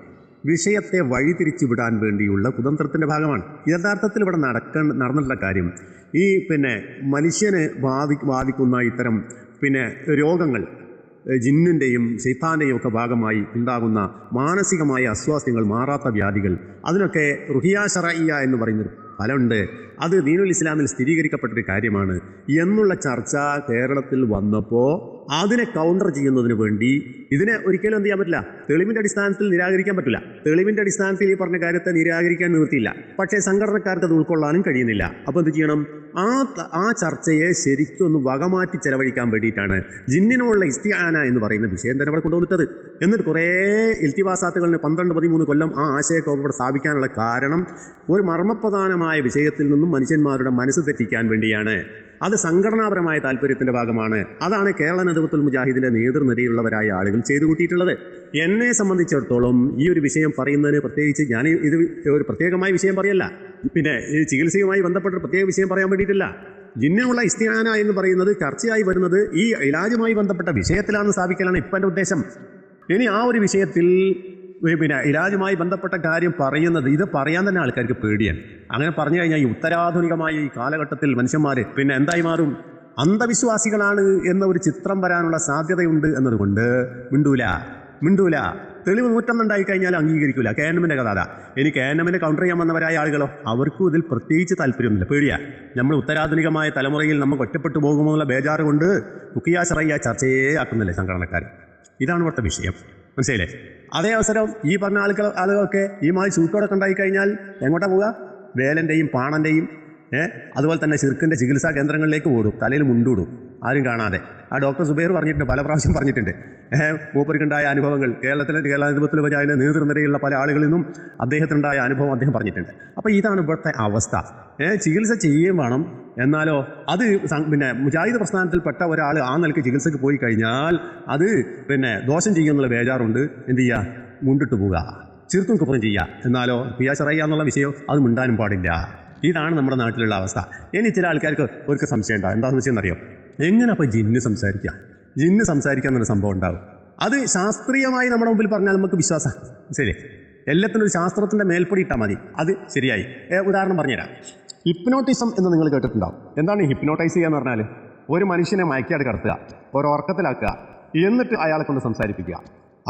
വിഷയത്തെ വഴിതിരിച്ചു വിടാൻ വേണ്ടിയുള്ള കുതന്ത്രത്തിൻ്റെ ഭാഗമാണ്. യഥാർത്ഥത്തിൽ ഇവിടെ നടന്നിട്ടുള്ള കാര്യം ഈ മനുഷ്യനെ ബാധിക്കുന്ന ഇത്തരം രോഗങ്ങൾ, ജിന്നിൻ്റെയും ശൈത്താൻ്റെയും ഒക്കെ ഭാഗമായി ഉണ്ടാകുന്ന മാനസികമായ അസ്വാസ്ഥ്യങ്ങൾ, മാറാത്ത വ്യാധികൾ, അതിനൊക്കെ റുഹിയ ശറഇയ്യ എന്ന് പറയുന്നൊരു ഫലമുണ്ട്. അത് ദീനുൽ ഇസ്ലാമിൽ സ്ഥിരീകരിക്കപ്പെട്ടൊരു കാര്യമാണ് എന്നുള്ള ചർച്ച കേരളത്തിൽ വന്നപ്പോൾ അതിനെ കൗണ്ടർ ചെയ്യുന്നതിന് വേണ്ടി ഇതിനെ ഒരിക്കലും എന്ത് ചെയ്യാൻ പറ്റില്ല, തെളിവിൻ്റെ അടിസ്ഥാനത്തിൽ നിരാകരിക്കാൻ പറ്റില്ല. തെളിവിൻ്റെ അടിസ്ഥാനത്തിൽ ഈ പറഞ്ഞ കാര്യത്തെ നിരാകരിക്കാൻ നിവൃത്തിയില്ല. പക്ഷേ സംഘടനക്കാർക്ക് അത് ഉൾക്കൊള്ളാനും കഴിയുന്നില്ല. അപ്പോൾ എന്ത് ചെയ്യണം? ആ ചർച്ചയെ ശരിക്കും ഒന്ന് വകമാറ്റി ചെലവഴിക്കാൻ വേണ്ടിയിട്ടാണ് ജിന്നിനുള്ള ഇസ്തിആന എന്ന് പറയുന്ന വിഷയം തന്നെ ഇവിടെ കൊണ്ടുവന്നിട്ടത്. എന്നിട്ട് കുറേ ഇൽത്തിവാസാത്തുകളിന് 12-13 കൊല്ലം ആ ആശയമൊക്കെ ഇവിടെ സ്ഥാപിക്കാനുള്ള കാരണം ഒരു മർമ്മപ്രധാനമായ വിഷയത്തിൽ നിന്നും മനുഷ്യന്മാരുടെ മനസ്സ് തെറ്റിക്കാൻ വേണ്ടിയാണ്. അത് സംഘടനാപരമായ താല്പര്യത്തിൻ്റെ ഭാഗമാണ്. അതാണ് കേരള നദവത്തുൽ മുജാഹിദിൻ്റെ നേതൃനിരയിലുള്ളവരായ ആളുകൾ ചെയ്തു കൂട്ടിയിട്ടുള്ളത്. എന്നെ സംബന്ധിച്ചിടത്തോളം ഈ ഒരു വിഷയം പറയുന്നതിന് പ്രത്യേകിച്ച് ഞാൻ ഇത് ഒരു പ്രത്യേകമായ വിഷയം പറയല്ല, ഈ ചികിത്സയുമായി ബന്ധപ്പെട്ട പ്രത്യേക വിഷയം പറയാൻ വേണ്ടിയിട്ടില്ല. ജിന്നിനുള്ള ഇസ്തിആന എന്ന് പറയുന്നത് ചർച്ചയായി വരുന്നത് ഈ ഇലാജുമായി ബന്ധപ്പെട്ട വിഷയത്തിലാണെന്ന് സ്ഥാപിക്കലാണ് ഇപ്പം എൻ്റെ ഉദ്ദേശം. ഇനി ആ ഒരു വിഷയത്തിൽ പിന്നെ ഇലാജുമായി ബന്ധപ്പെട്ട കാര്യം പറയുന്നത്, ഇത് പറയാൻ തന്നെ ആൾക്കാർക്ക് പേടിയാണ്. അങ്ങനെ പറഞ്ഞു കഴിഞ്ഞാൽ ഈ ഉത്തരാധുനികമായ ഈ കാലഘട്ടത്തിൽ മനുഷ്യന്മാർ പിന്നെ എന്തായി മാറും? അന്ധവിശ്വാസികളാണ് എന്ന ഒരു ചിത്രം വരാനുള്ള സാധ്യതയുണ്ട് എന്നതുകൊണ്ട് മിണ്ടൂല. തെളിവ് 101 കഴിഞ്ഞാൽ അംഗീകരിക്കില്ല. KNMന്റെ കഥ അതാ. ഇനി KNMനെ കൗണ്ടർ ചെയ്യാൻ വന്നവരായ ആളുകളോ, അവർക്കും ഇതിൽ പ്രത്യേകിച്ച് താല്പര്യമൊന്നുമില്ല, പേടിയാ. നമ്മൾ ഉത്തരാധുനികമായ തലമുറയിൽ നമുക്ക് ഒറ്റപ്പെട്ടു പോകുമോ എന്നുള്ള ബേജാറ് കൊണ്ട് റുഖിയ ശറയ്യ ചർച്ചയെ ആക്കുന്നില്ലേ സംഘടനക്കാർ. ഇതാണ് ഇവിടുത്തെ വിഷയം, മനസ്സിലായില്ലേ? അതേ അവസരം ഈ പറഞ്ഞ ആളുകളൊക്കെ ഈ മാതിരി ചൂട്ടോടൊക്കെ ഉണ്ടായി കഴിഞ്ഞാൽ എങ്ങോട്ടാ പോവുക? വേലൻ്റെയും പാണൻ്റെയും അതുപോലെ തന്നെ ശിർക്കിൻ്റെ ചികിത്സാ കേന്ദ്രങ്ങളിലേക്ക് ഓടും, തലയിൽ മുണ്ടൂടും, ആരും കാണാതെ. ആ ഡോക്ടർ സുബൈർ പറഞ്ഞിട്ടുണ്ട്, പല പ്രാവശ്യം പറഞ്ഞിട്ടുണ്ട്. മൂപ്പർക്കുണ്ടായ അനുഭവങ്ങൾ കേരള നേതൃത്വത്തിൽ വെച്ച് അതിന് നേതൃനിരയുള്ള പല ആളുകളിൽ നിന്നും അദ്ദേഹത്തിനുണ്ടായ അനുഭവം അദ്ദേഹം പറഞ്ഞിട്ടുണ്ട്. അപ്പോൾ ഇതാണ് ഇവിടുത്തെ അവസ്ഥ. ചികിത്സ ചെയ്യുകയും വേണം, എന്നാലോ അത് പിന്നെ മുജാഹിദ് പ്രസ്ഥാനത്തിൽപ്പെട്ട ഒരാൾ ആ നിലയ്ക്ക് ചികിത്സക്ക് പോയി കഴിഞ്ഞാൽ അത് പിന്നെ ദോഷം ചെയ്യുന്നുള്ള ബേജാറുണ്ട്. എന്ത് ചെയ്യുക? മുണ്ടിട്ട് പോവുക, ചീർത്തും കുപ്പറും ചെയ്യുക. എന്നാലോ റുഖിയ ശറയ്യ എന്നുള്ള വിഷയം അത് മിണ്ടാനും പാടില്ല. ഇതാണ് നമ്മുടെ നാട്ടിലുള്ള അവസ്ഥ. ഇനി ചില ആൾക്കാർക്ക് ഒരു സംശയം ഉണ്ടാകും. എന്താണെന്ന് വെച്ചെന്നറിയോ? എങ്ങനെ അപ്പോൾ ജിന്ന് സംസാരിക്കുക എന്നൊരു സംഭവം ഉണ്ടാകും. അത് ശാസ്ത്രീയമായി നമ്മുടെ മുമ്പിൽ പറഞ്ഞാൽ നമുക്ക് വിശ്വാസം, ശരി, എല്ലാത്തിനും ഒരു ശാസ്ത്രത്തിൻ്റെ മേൽപ്പൊടി ഇട്ടാൽ മതി, അത് ശരിയായി. ഉദാഹരണം പറഞ്ഞുതരാം. ഹിപ്നോട്ടിസം എന്ന് നിങ്ങൾ കേട്ടിട്ടുണ്ടാവും. എന്താണ് ഹിപ്നോട്ടൈസ് ചെയ്യുക എന്ന് പറഞ്ഞാൽ? ഒരു മനുഷ്യനെ മയക്കിയാട് കിടത്തുക, ഒരു ഉറക്കത്തിലാക്കുക, എന്നിട്ട് അയാളെ കൊണ്ട് സംസാരിപ്പിക്കുക.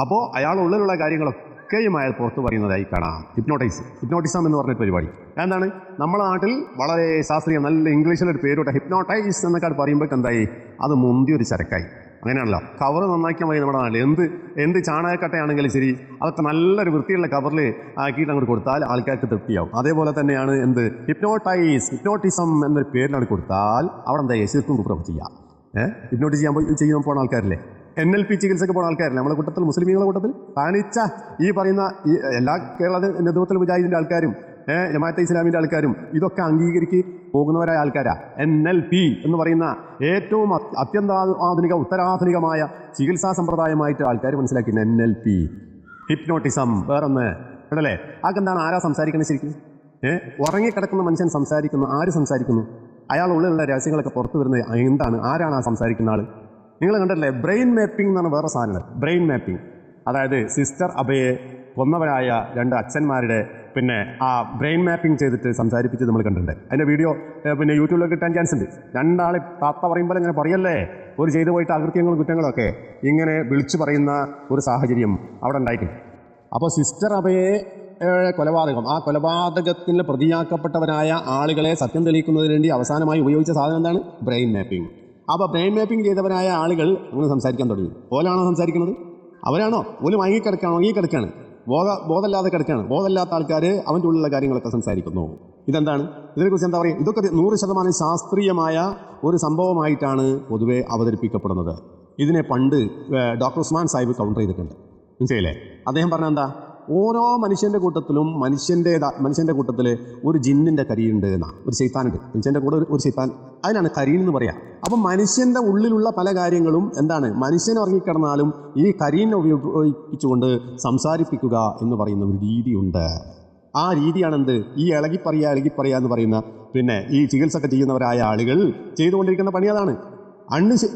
അപ്പോൾ അയാളുള്ളിലുള്ള കാര്യങ്ങളൊക്കെയും അയാൾ പുറത്ത് പറയുന്നതായി കാണാം. ഹിപ്നോട്ടിസം എന്ന് പറഞ്ഞൊരു പരിപാടി. എന്താണ്? നമ്മുടെ നാട്ടിൽ വളരെ ശാസ്ത്രീയം, നല്ല ഇംഗ്ലീഷിലൊരു പേരോട്ടെ ഹിപ്നോട്ടൈസ് എന്നൊക്കെ പറയുമ്പോൾ എന്തായി? അത് മുന്തിയൊരു ചരക്കായി. അങ്ങനെയാണല്ലോ. കവർ നന്നാക്കിയാൽ മതി നമ്മുടെ നാട്ടിൽ. എന്ത് ചാണകക്കട്ടയാണെങ്കിലും ശരി, അതൊക്കെ നല്ലൊരു വൃത്തിയുള്ള കവറിൽ ആക്കിയിട്ട് അങ്ങോട്ട് കൊടുത്താൽ ആൾക്കാർക്ക് തൃപ്തിയാവും. അതേപോലെ തന്നെയാണ് എന്ത് ഹിപ്നോട്ടിസം എന്നൊരു പേരിലാണ് കൊടുത്താൽ അവിടെ എന്താ ശിർക്കും കുഫ്റും ചെയ്യാം. ഹിപ്നോട്ടിസ് ചെയ്യാൻ പോകുന്ന ആൾക്കാരില്ലേ, NLP ചികിത്സയ്ക്ക് പോകുന്ന ആൾക്കാരില്ലേ നമ്മുടെ കൂട്ടത്തിൽ, മുസ്ലിമീങ്ങളുടെ കൂട്ടത്തിൽ കാണിച്ച ഈ പറയുന്ന ഈ എല്ലാ കേരള നേതൃത്വത്തിൽ മുജാഹിദിൻ്റെ ആൾക്കാരും ജമാഅത്തെ ഇസ്ലാമിൻ്റെ ആൾക്കാരും ഇതൊക്കെ അംഗീകരിക്ക് പോകുന്നവരായ ആൾക്കാരാ. NLP എന്ന് പറയുന്ന ഏറ്റവും അത്യന്താധുനിക ഉത്തരാധുനികമായ ചികിത്സാ സമ്പ്രദായമായിട്ട് ആൾക്കാർ മനസ്സിലാക്കി. NLP ഹിപ്നോട്ടിസം വേറൊന്ന് കേട്ടല്ലേ? അതെന്താണ്? ആരാ സംസാരിക്കുന്നത് ശരിക്കും? ഉറങ്ങിക്കിടക്കുന്ന മനുഷ്യൻ സംസാരിക്കുന്നു. ആര് സംസാരിക്കുന്നു? അയാളുള്ളിലുള്ള രഹസ്യങ്ങളൊക്കെ പുറത്തു വരുന്നത് എന്താണ്? ആരാണ് ആ സംസാരിക്കുന്ന ആൾ? നിങ്ങൾ കണ്ടല്ലേ? ബ്രെയിൻ മാപ്പിംഗ് എന്നാണ് വേറെ സാധനങ്ങൾ. ബ്രെയിൻ മാപ്പിംഗ് അതായത് സിസ്റ്റർ അബയെ കൊന്നവരായ 2 അച്ഛന്മാരുടെ പിന്നെ ആ ബ്രെയിൻ മാപ്പിംഗ് ചെയ്തിട്ട് സംസാരിപ്പിച്ച് നമ്മൾ കണ്ടിട്ടുണ്ട്. അതിൻ്റെ വീഡിയോ പിന്നെ യൂട്യൂബിലൊക്കെ കിട്ടാൻ ചാൻസ് ഉണ്ട്. 2 ആൾ താത്ത പറയുമ്പോൾ ഇങ്ങനെ പറയല്ലേ, ഒരു ചെയ്തു പോയിട്ട് അകൃത്യങ്ങളും കുറ്റങ്ങളൊക്കെ ഇങ്ങനെ വിളിച്ചു പറയുന്ന ഒരു സാഹചര്യം അവിടെ ഉണ്ടായിട്ടുണ്ട്. അപ്പോൾ സിസ്റ്റർ അബയെ കൊലപാതകം, ആ കൊലപാതകത്തിൽ പ്രതിയാക്കപ്പെട്ടവരായ ആളുകളെ സത്യം തെളിയിക്കുന്നതിന് വേണ്ടി അവസാനമായി ഉപയോഗിച്ച സാധനം എന്താണ്? Brain mapping. അപ്പോൾ ബ്രെയിൻ മാപ്പിംഗ് ചെയ്തവരായ ആളുകൾ അങ്ങനെ സംസാരിക്കാൻ തുടങ്ങി. ഓലാണോ സംസാരിക്കുന്നത്? അവരാണോ? ഓല് ഉറങ്ങിക്കിടക്കാണ്, ബോധമില്ലാതെ കിടക്കുകയാണ്. ബോധമില്ലാത്ത ആൾക്കാർ അവൻ്റെ ഉള്ളിലുള്ള കാര്യങ്ങളൊക്കെ സംസാരിക്കുന്നു. ഇതെന്താണ്? ഇതിനെക്കുറിച്ച് എന്താ പറയുക? ഇതൊക്കെ 100% ശാസ്ത്രീയമായ ഒരു സംഭവമായിട്ടാണ് പൊതുവെ അവതരിപ്പിക്കപ്പെടുന്നത്. ഇതിനെ പണ്ട് ഡോക്ടർ ഉസ്മാൻ സാഹിബ് കൗണ്ടർ ചെയ്തിട്ടുണ്ട്, മനസ്സിലായില്ലേ? അദ്ദേഹം പറഞ്ഞ എന്താ? ഓരോ മനുഷ്യൻ്റെ കൂട്ടത്തിലും മനുഷ്യൻ്റെ കൂട്ടത്തിൽ ഒരു ജിന്നിൻ്റെ കരിയുണ്ട് എന്നാണ്. ഒരു ശൈത്താനുണ്ട് മനുഷ്യൻ്റെ കൂടെ, ഒരു ശൈത്താൻ. അതിനാണ് കരീൻ എന്ന് പറയാം. അപ്പം മനുഷ്യൻ്റെ ഉള്ളിലുള്ള പല കാര്യങ്ങളും എന്താണ്? മനുഷ്യൻ ഉറങ്ങിക്കിടന്നാലും ഈ കരീനെ ഉപയോഗിച്ചുകൊണ്ട് സംസാരിപ്പിക്കുക എന്ന് പറയുന്ന ഒരു രീതിയുണ്ട്. ആ രീതിയാണെന്ത്? ഈ ഇളകിപ്പറയുക എന്ന് പറയുന്ന പിന്നെ ഈ ചികിത്സ ഒക്കെ ചെയ്യുന്നവരായ ആളുകൾ ചെയ്തുകൊണ്ടിരിക്കുന്ന പണി അതാണ്.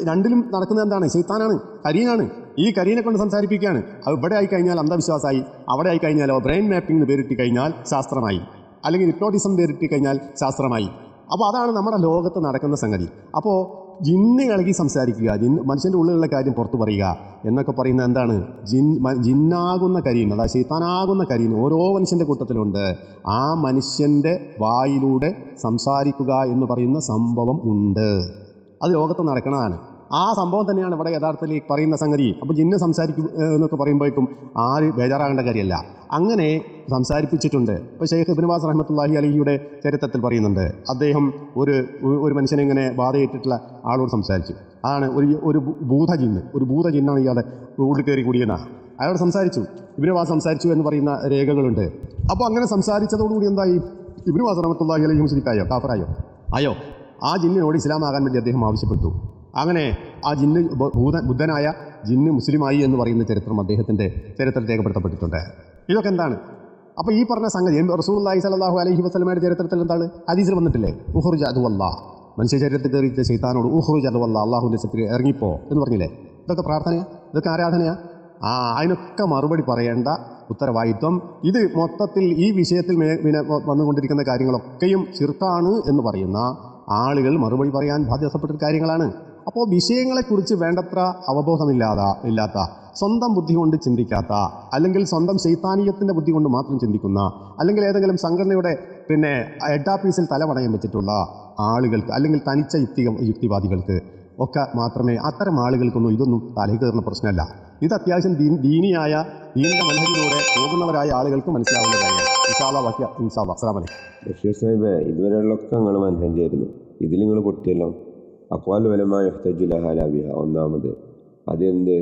രണ്ടിലും നടക്കുന്നത് എന്താണ്? ശൈത്താനാണ്, കരീനാണ്. ഈ കരീനെ കൊണ്ട് സംസാരിപ്പിക്കുകയാണ്. അത് ഇവിടെ ആയിക്കഴിഞ്ഞാൽ അന്ധവിശ്വാസമായി, അവിടെ ആയിക്കഴിഞ്ഞാലോ ബ്രെയിൻ മാപ്പിംഗ് പേരിട്ട് കഴിഞ്ഞാൽ ശാസ്ത്രമായി, അല്ലെങ്കിൽ ഹിപ്നോട്ടിസം പേരിട്ട് കഴിഞ്ഞാൽ ശാസ്ത്രമായി. അപ്പോൾ അതാണ് നമ്മുടെ ലോകത്ത് നടക്കുന്ന സംഗതി. അപ്പോൾ ജിന്ന് ഇളകി സംസാരിക്കുക, മനുഷ്യൻ്റെ ഉള്ളിലുള്ള കാര്യം പുറത്തു പറയുക എന്നൊക്കെ പറയുന്നത് എന്താണ്? ജിന്നാകുന്ന കരീൻ, അതായത് ശൈത്താനാകുന്ന കരീൻ ഓരോ മനുഷ്യൻ്റെ കൂട്ടത്തിലുണ്ട്. ആ മനുഷ്യൻ്റെ വായിലൂടെ സംസാരിക്കുക എന്ന് പറയുന്ന സംഭവം ഉണ്ട്. അത് ലോകത്ത് നടക്കുന്നതാണ്. ആ സംഭവം തന്നെയാണ് ഇവിടെ യഥാർത്ഥത്തിൽ പറയുന്ന സംഗതി. അപ്പോൾ ജിന്ന് സംസാരിക്കും എന്നൊക്കെ പറയുമ്പോഴേക്കും ആര് ബേജാറാകേണ്ട കാര്യമല്ല. അങ്ങനെ സംസാരിപ്പിച്ചിട്ടുണ്ട്. ഇപ്പോൾ ഷെയ്ഖ് ഇബ്നു ബാസ് റഹ്മത്തുള്ളാഹി അലൈഹിയുടെ ചരിത്രത്തിൽ പറയുന്നുണ്ട്, അദ്ദേഹം ഒരു മനുഷ്യനെ ഇങ്ങനെ ബാധയേറ്റിട്ടുള്ള ആളോട് സംസാരിച്ചു. അതാണ് ഒരു ഭൂതജിന്നാണ് ഇയാളുടെ ഉള്ളിൽ കയറി കൂടിയെന്നാണ്. അയാളോട് സംസാരിച്ചു. ഇബ്നു ബാസ് സംസാരിച്ചു എന്ന് പറയുന്ന രേഖകളുണ്ട്. അപ്പോൾ അങ്ങനെ സംസാരിച്ചതോടുകൂടി എന്തായി? ഇബ്നു ബാസ് റഹ്മത്തുള്ളാഹി അലൈഹി മുസ്ലിക്കായോ, കാഫറായോ? ആ ജിന്നിനോട് ഇസ്ലാമാകാൻ വേണ്ടി അദ്ദേഹം ആവശ്യപ്പെട്ടു. അങ്ങനെ ആ ജിന്ന് ബുദ്ധനായ ജിന്ന് മുസ്ലിമായി എന്ന് പറയുന്ന ചരിത്രം അദ്ദേഹത്തിൻ്റെ ചരിത്രത്തിൽ രേഖപ്പെടുത്തപ്പെട്ടിട്ടുണ്ട്. ഇതൊക്കെ എന്താണ്? അപ്പോൾ ഈ പറഞ്ഞ സംഗതി റസൂലുള്ളാഹി സ്വല്ലല്ലാഹു അലൈഹി വസല്ലമയുടെ ചരിത്രത്തിൽ എന്താണ്? ഹദീസിൽ വന്നിട്ടില്ലേ? ഉഖ്റുജ അദുവല്ലാഹ്, മനുഷ്യ ചരിത്രത്തിൽ കയറിയിട്ട് ശൈത്താനോട് ഉഖ്റുജ അദുവല്ലാഹ്, അള്ളാഹുവിൻ്റെ ശത്രു ഇറങ്ങിപ്പോ എന്ന് പറഞ്ഞില്ലേ? ഇതൊക്കെ പ്രാർത്ഥനയാ? ഇതൊക്കെ ആരാധനയാ? അതിനൊക്കെ മറുപടി പറയേണ്ട ഉത്തരവാദിത്വം ഇത് മൊത്തത്തിൽ ഈ വിഷയത്തിൽ വന്നുകൊണ്ടിരിക്കുന്ന കാര്യങ്ങളൊക്കെയും ശിർക്കാണ് എന്ന് പറയുന്ന ആളുകൾ മറുപടി പറയാൻ ബാധ്യതപ്പെട്ട കാര്യങ്ങളാണ്. അപ്പോൾ വിഷയങ്ങളെക്കുറിച്ച് വേണ്ടത്ര ഇല്ലാത്ത സ്വന്തം ബുദ്ധി കൊണ്ട് ചിന്തിക്കാത്ത, അല്ലെങ്കിൽ സ്വന്തം ശൈത്താനീയത്തിൻ്റെ ബുദ്ധി കൊണ്ട് മാത്രം ചിന്തിക്കുന്ന, അല്ലെങ്കിൽ ഏതെങ്കിലും സംഘടനയുടെ ഹെഡ് ഓഫീസിൽ തലപണയം വെച്ചിട്ടുള്ള ആളുകൾക്ക്, അല്ലെങ്കിൽ തനിച്ച യുക്തിവാദികൾക്ക് ഒക്കെ മാത്രമേ, അത്തരം ആളുകൾക്കൊന്നും ഇതൊന്നും തലയിൽ കയറുന്ന പ്രശ്നമല്ല. ഇത് അത്യാവശ്യം ദീനിയായ ദീനിന്റെ മനസ്സിലൂടെ പോകുന്നവരായ ആളുകൾക്ക് മനസ്സിലാവുന്ന കാര്യമാണ്. അസ്സലാമു അലൈക്കും. ബഷീർ സാഹിബ്, ഇതുവരെയുള്ളൊക്കെ നിങ്ങൾ മനസ്സിലായിരുന്നു. ഇതിൽ നിങ്ങൾ പൊട്ടിയല്ലോ. അഖ്വാൽ ഉലമാ യുഹ്തജു ലഹാ ലാ ബിഹാ. ഒന്നാമത് അതെന്ത്,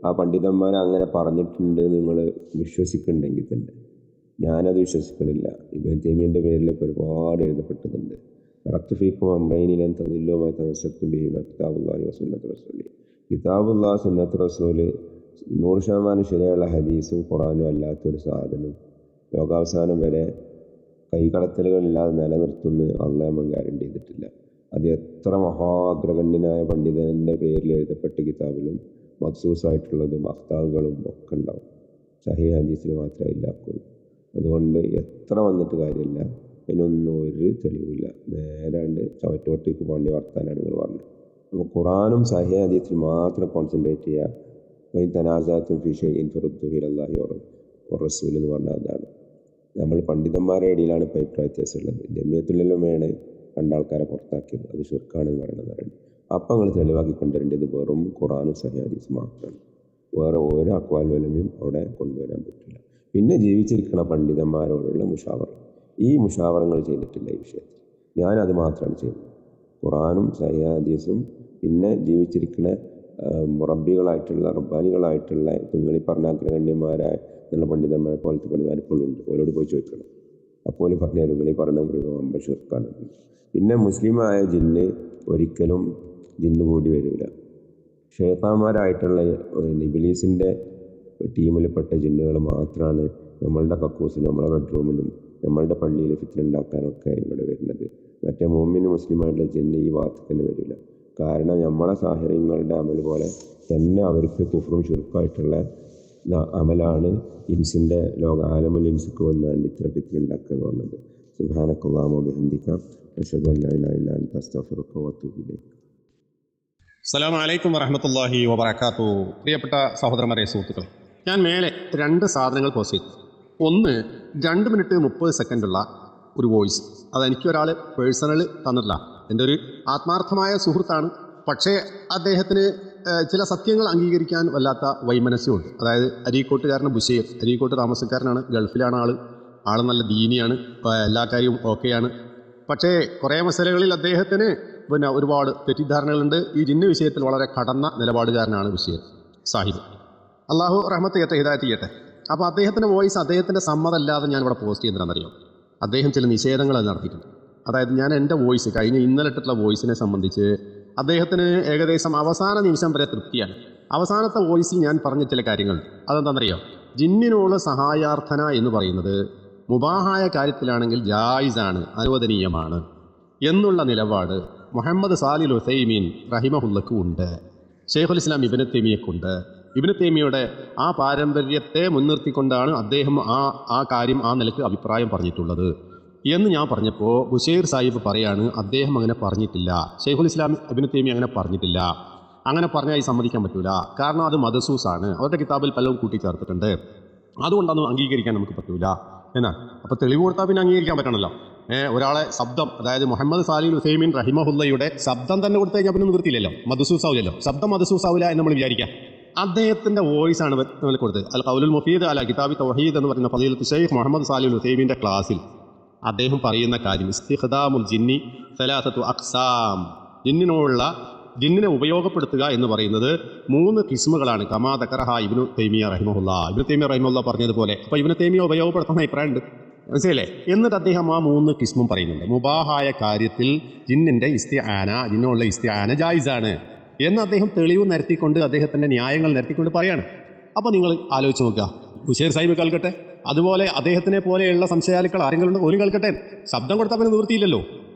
ആ പണ്ഡിതന്മാർ അങ്ങനെ പറഞ്ഞിട്ടുണ്ട് നിങ്ങൾ വിശ്വസിക്കുന്നുണ്ടെങ്കിൽ തന്നെ ഞാനത് വിശ്വസിക്കണില്ല. ഇബ്നു തൈമിയ്യയുടെ പേരിലൊക്കെ ഒരുപാട് എഴുതപ്പെട്ടതുണ്ട്. തറക്തു ഫീക്കും അംറൈനി ലൻ തദില്ലൂ മാ തമസ്സക്തും ബിഹിമാ കിതാബുല്ലാഹി വസുന്നത്തു റസൂലി. കിതാബുല്ലാഹ് സുന്നത്ത് റസൂല് 100% ശരിയുള്ള ഹദീസും ഖുറാനും അല്ലാത്തൊരു സാധനം ലോകാവസാനം വരെ കൈകടത്തലുകളില്ലാതെ നിലനിർത്തുന്ന അള്ളാഹ് നമുക്ക് ഗ്യാരണ്ടി ചെയ്തിട്ടില്ല. അത് എത്ര മഹാഅഗ്രഗണ്യനായ പണ്ഡിതൻ്റെ പേരിൽ എഴുതപ്പെട്ട കിതാബിലും മഖ്സൂസായിട്ടുള്ളതും അഖ്താകളും ഒക്കെ ഉണ്ടാവും. സഹീഹ് ഹദീസിൽ മാത്രമേ ഇല്ലാക്കുള്ളൂ. അതുകൊണ്ട് എത്ര വന്നിട്ട് കാര്യമില്ല, അതിനൊന്നും ഒരു തെളിവില്ല. നേരാണ്ട് ചവറ്റോട്ടേക്ക് പോകേണ്ട വർത്താനാണ് നിങ്ങൾ പറഞ്ഞത്. അപ്പോൾ ഖുറാനും സഹീഹ് ഹദീസിൽ മാത്രം കോൺസെൻട്രേറ്റ് ചെയ്യുക. തനാസാത്തും ഫീ ഷൈഇൻ ഫറുദ്ദൂഹു ഇലല്ലാഹി വറസൂൽ എന്ന് പറഞ്ഞാൽ അതാണ്. നമ്മൾ പണ്ഡിതന്മാരുടെ ഇടയിലാണ് ഇപ്പോൾ അഭിപ്രായ വ്യത്യാസമുള്ളത്. ജമിയത്തുൽ ഉലമയാണ് രണ്ടാൾക്കാരെ പുറത്താക്കിയത്, അത് ശിർക്കാണെന്ന് പറയുന്നത്. അപ്പം നിങ്ങൾ തെളിവാക്കി കൊണ്ടുവരേണ്ടത് വെറും ഖുറാനും സഹീഹ് ഹദീസും മാത്രമാണ്. വേറെ ഓരോ അഖ്വാൽ ഉലമയും അവിടെ കൊണ്ടുവരാൻ പറ്റില്ല. പിന്നെ ജീവിച്ചിരിക്കുന്ന പണ്ഡിതന്മാരോടുള്ള മുഷാവറ, ഈ മുഷാവറങ്ങൾ ചെയ്തിട്ടില്ല ഈ വിഷയത്തിൽ. ഞാനത് മാത്രമാണ് ചെയ്യുന്നത്. ഖുറാനും സഹീഹ് ഹദീസും പിന്നെ ജീവിച്ചിരിക്കുന്ന മുറബികളായിട്ടുള്ള റബ്ബാനികളായിട്ടുള്ള നിങ്ങൾ ഈ പറഞ്ഞ അഗ്രഗണ്യന്മാരായ നല്ല പണ്ഡിതന്മാരെ പോലത്തെ പണ്ഡിതന്മാർ ഇപ്പോഴും ഉണ്ട്. ഓരോട് പോയി ചോദിക്കണം. അപ്പോൾ പറഞ്ഞു തരും നിങ്ങൾ ഈ പറഞ്ഞ മൃഗം ഷിർക്കാണ്. പിന്നെ മുസ്ലിമായ ജിന്ന് ഒരിക്കലും ജിന്ന് കൂടി വരില്ല. ഷൈത്താന്മാരായിട്ടുള്ള ഇബ്ലീസിൻ്റെ ടീമിൽപ്പെട്ട ജിന്നുകൾ മാത്രമാണ് നമ്മളുടെ കക്കൂസിലും നമ്മളെ ബെഡ്റൂമിലും നമ്മളുടെ പള്ളിയിൽ ഫിത്ന ഉണ്ടാക്കാനൊക്കെ ഇവിടെ വരുന്നത്. മറ്റേ മുഅ്മിൻ മുസ്ലിമായിട്ടുള്ള ജിന്ന് ഈ ഭാഗത്തേക്ക് വരില്ല. കാരണം നമ്മളെ സാഹിര്യങ്ങളുടെ അമൽ പോലെ തന്നെ അവർക്ക് കുഫ്റും ശിർക്കായിട്ടുള്ള അമലാണ് ഇൻസിൻ്റെ ആലമുൽ ഇൻസിക്ക് വന്നാണ്ട് ഇത്ര ഫിത്ന ഉണ്ടാക്കുക എന്ന് പറഞ്ഞത്. സുബ്ഹാനക്കല്ലാഹു വബിഹംദിക അശ്ഹദു അൻ ലാ ഇലാഹ ഇല്ല അൻത അസ്തഗ്ഫിറുക വഅതൂബു ഇലൈക്. അസ്സലാമു അലൈക്കും വറഹ്മത്തുള്ളാഹി വബറകാതുഹു. പ്രിയപ്പെട്ട സഹോദരന്മാരെ, സുഹൃത്തുക്കളെ, ഞാൻ മേലെ 2 സാധനങ്ങൾ പോസ്റ്റ് ചെയ്തു. ഒന്ന് 2 മിനിറ്റ് 30 സെക്കൻഡുള്ള ഒരു വോയിസ്. അതെനിക്ക് ഒരാൾ പേഴ്സണൽ തന്നിട്ടില്ല. എൻ്റെ ഒരു ആത്മാർത്ഥമായ സുഹൃത്താണ്. പക്ഷേ അദ്ദേഹത്തിന് ചില സത്യങ്ങൾ അംഗീകരിക്കാൻ വല്ലാത്ത വൈമനസ്യമുണ്ട്. അതായത് അരീക്കോട്ടുകാരന് ബുഷീർ, അരീക്കോട്ട് താമസക്കാരനാണ്, ഗൾഫിലാണ് ആൾ നല്ല ദീനിയാണ്, എല്ലാ കാര്യവും ഓക്കെയാണ്. പക്ഷേ കുറേ മസലകളിൽ അദ്ദേഹത്തിന് ഒരുപാട് തെറ്റിദ്ധാരണകളുണ്ട്. ഈ ജിന്ന് വിഷയത്തിൽ വളരെ കടന്ന നിലപാടുകാരനാണ് ബഷീർ സാഹിബ്. അള്ളാഹു റഹ്മത്ത് ചെയ്യട്ടെ, ഹിദായത്ത് ചെയ്യട്ടെ. അപ്പോൾ അദ്ദേഹത്തിൻ്റെ വോയിസ് അദ്ദേഹത്തിൻ്റെ സമ്മതമല്ലാതെ ഞാൻ ഇവിടെ പോസ്റ്റ് ചെയ്യുന്നതെന്നറിയാം. അദ്ദേഹം ചില നിഷേധങ്ങൾ നടത്തിയിട്ടുണ്ട്. അതായത് ഞാൻ എൻ്റെ വോയിസ് ഇന്നലെ ഇട്ടിട്ടുള്ള വോയിസിനെ സംബന്ധിച്ച് അദ്ദേഹത്തിന് ഏകദേശം അവസാന നിമിഷം വരെ തൃപ്തിയാണ്. അവസാനത്തെ വോയിസിൽ ഞാൻ പറഞ്ഞ ചില കാര്യങ്ങൾ അതെന്താണെന്നറിയാം. ജിന്നിനോട് സഹായാർത്ഥന എന്ന് പറയുന്നത് മുബാഹായ കാര്യത്തിലാണെങ്കിൽ ജായിസാണ്, അനുവദനീയമാണ് എന്നുള്ള നിലപാട് മുഹമ്മദ് സാലിൽ ഉസൈമീൻ റഹിമഹുല്ലക്ക് ഉണ്ട്, ഷെയ്ഖുൽ ഇസ്ലാം ഇബ്നു തൈമിയ്യക്കുണ്ട്. ഇബ്നു തൈമിയ്യയുടെ ആ പാരമ്പര്യത്തെ മുൻനിർത്തിക്കൊണ്ടാണ് അദ്ദേഹം ആ കാര്യം ആ നിലക്ക് അഭിപ്രായം പറഞ്ഞിട്ടുള്ളത് എന്ന് ഞാൻ പറഞ്ഞപ്പോൾ ബുഷീർ സാഹിബ് പറയാണ് അദ്ദേഹം അങ്ങനെ പറഞ്ഞിട്ടില്ല, ഷെയ്ഖുൽ ഇസ്ലാം ഇബ്നു തൈമിയ്യ അങ്ങനെ പറഞ്ഞിട്ടില്ല. അങ്ങനെ പറഞ്ഞാൽ സമ്മതിക്കാൻ പറ്റൂല. കാരണം അത് മദ്സൂസാണ്, അവരുടെ കിതാബിൽ പലതും കൂട്ടിച്ചേർത്തിട്ടുണ്ട്, അതുകൊണ്ടൊന്നും അംഗീകരിക്കാൻ നമുക്ക് പറ്റൂല എന്നാണ്. അപ്പോൾ തെളിവ് കൊടുത്താൽ പിന്നെ അംഗീകരിക്കാൻ പറ്റണമല്ലോ. ഒരാളെ ശബ്ദം, അതായത് മുഹമ്മദ് സാലിൽ ഉസൈമീൻ റഹിമഹുല്ലയുടെ ശബ്ദം തന്നെ കൊടുത്തു കഴിഞ്ഞാൽ പിന്നെ നിർത്തിയില്ലല്ലോ, മദ്സൂസാവില്ലല്ലോ. ശബ്ദം മദ്സൂസാവില്ല എന്ന് നമ്മൾ വിചാരിക്കാം. അദ്ദേഹത്തിൻ്റെ വോയിസാണ് കൊടുത്തത്. അൽ ഖൗലുൽ മുഫീദ് അല കിതാബി തൗഹീദ് എന്ന് പറയുന്ന ഫളീലത്ത് ഷെയ്ഖ് മുഹമ്മദ് സാലിൽ ഉസൈമീൻ്റെ ക്ലാസ്സിൽ അദ്ദേഹം പറയുന്ന കാര്യം ഇസ്തിഖ്ദാമുൽ ജിന്നി സലാസത്തു അഖ്സാം, ജിന്നിനെ ഉപയോഗപ്പെടുത്തുക എന്ന് പറയുന്നത് 3 കിസ്മുകളാണ്. കമാ ദക്കറഹ ഇബ്നു തൈമിയ്യ റഹിമഹുല്ലാ, ഇബ്നു തൈമിയ്യ റഹിമഹുല്ലാ പറഞ്ഞതുപോലെ. അപ്പോൾ ഇബ്നു തൈമിയ്യ ഉപയോഗപ്പെടുത്തുന്ന അഭിപ്രായമുണ്ട്, മനസ്സിലല്ലേ? എന്നിട്ട് അദ്ദേഹം ആ 3 കിസ്മും പറയുന്നുണ്ട്. മുബാഹായ കാര്യത്തിൽ ജിന്നിൻ്റെ ഇസ്തിആന, ജിന്നുള്ള ഇസ്തിആന ജായിസാണ് എന്ന് അദ്ദേഹം തെളിവ് നിരത്തിക്കൊണ്ട്, അദ്ദേഹത്തിൻ്റെ ന്യായങ്ങൾ നിരത്തിക്കൊണ്ട് പറയാണ്. അപ്പോൾ നിങ്ങൾ ആലോചിച്ച് നോക്കുക, ബുഷീർ സാഹിബ് കേൾക്കട്ടെ, അതുപോലെ അദ്ദേഹത്തിനെ പോലെയുള്ള സംശയാലുക്കൾ ആരെങ്കിലും ഒരു കേൾക്കട്ടെ. ശബ്ദം കൊടുത്താൽ പിന്നെ നിവൃത്തിയില്ലല്ലോ.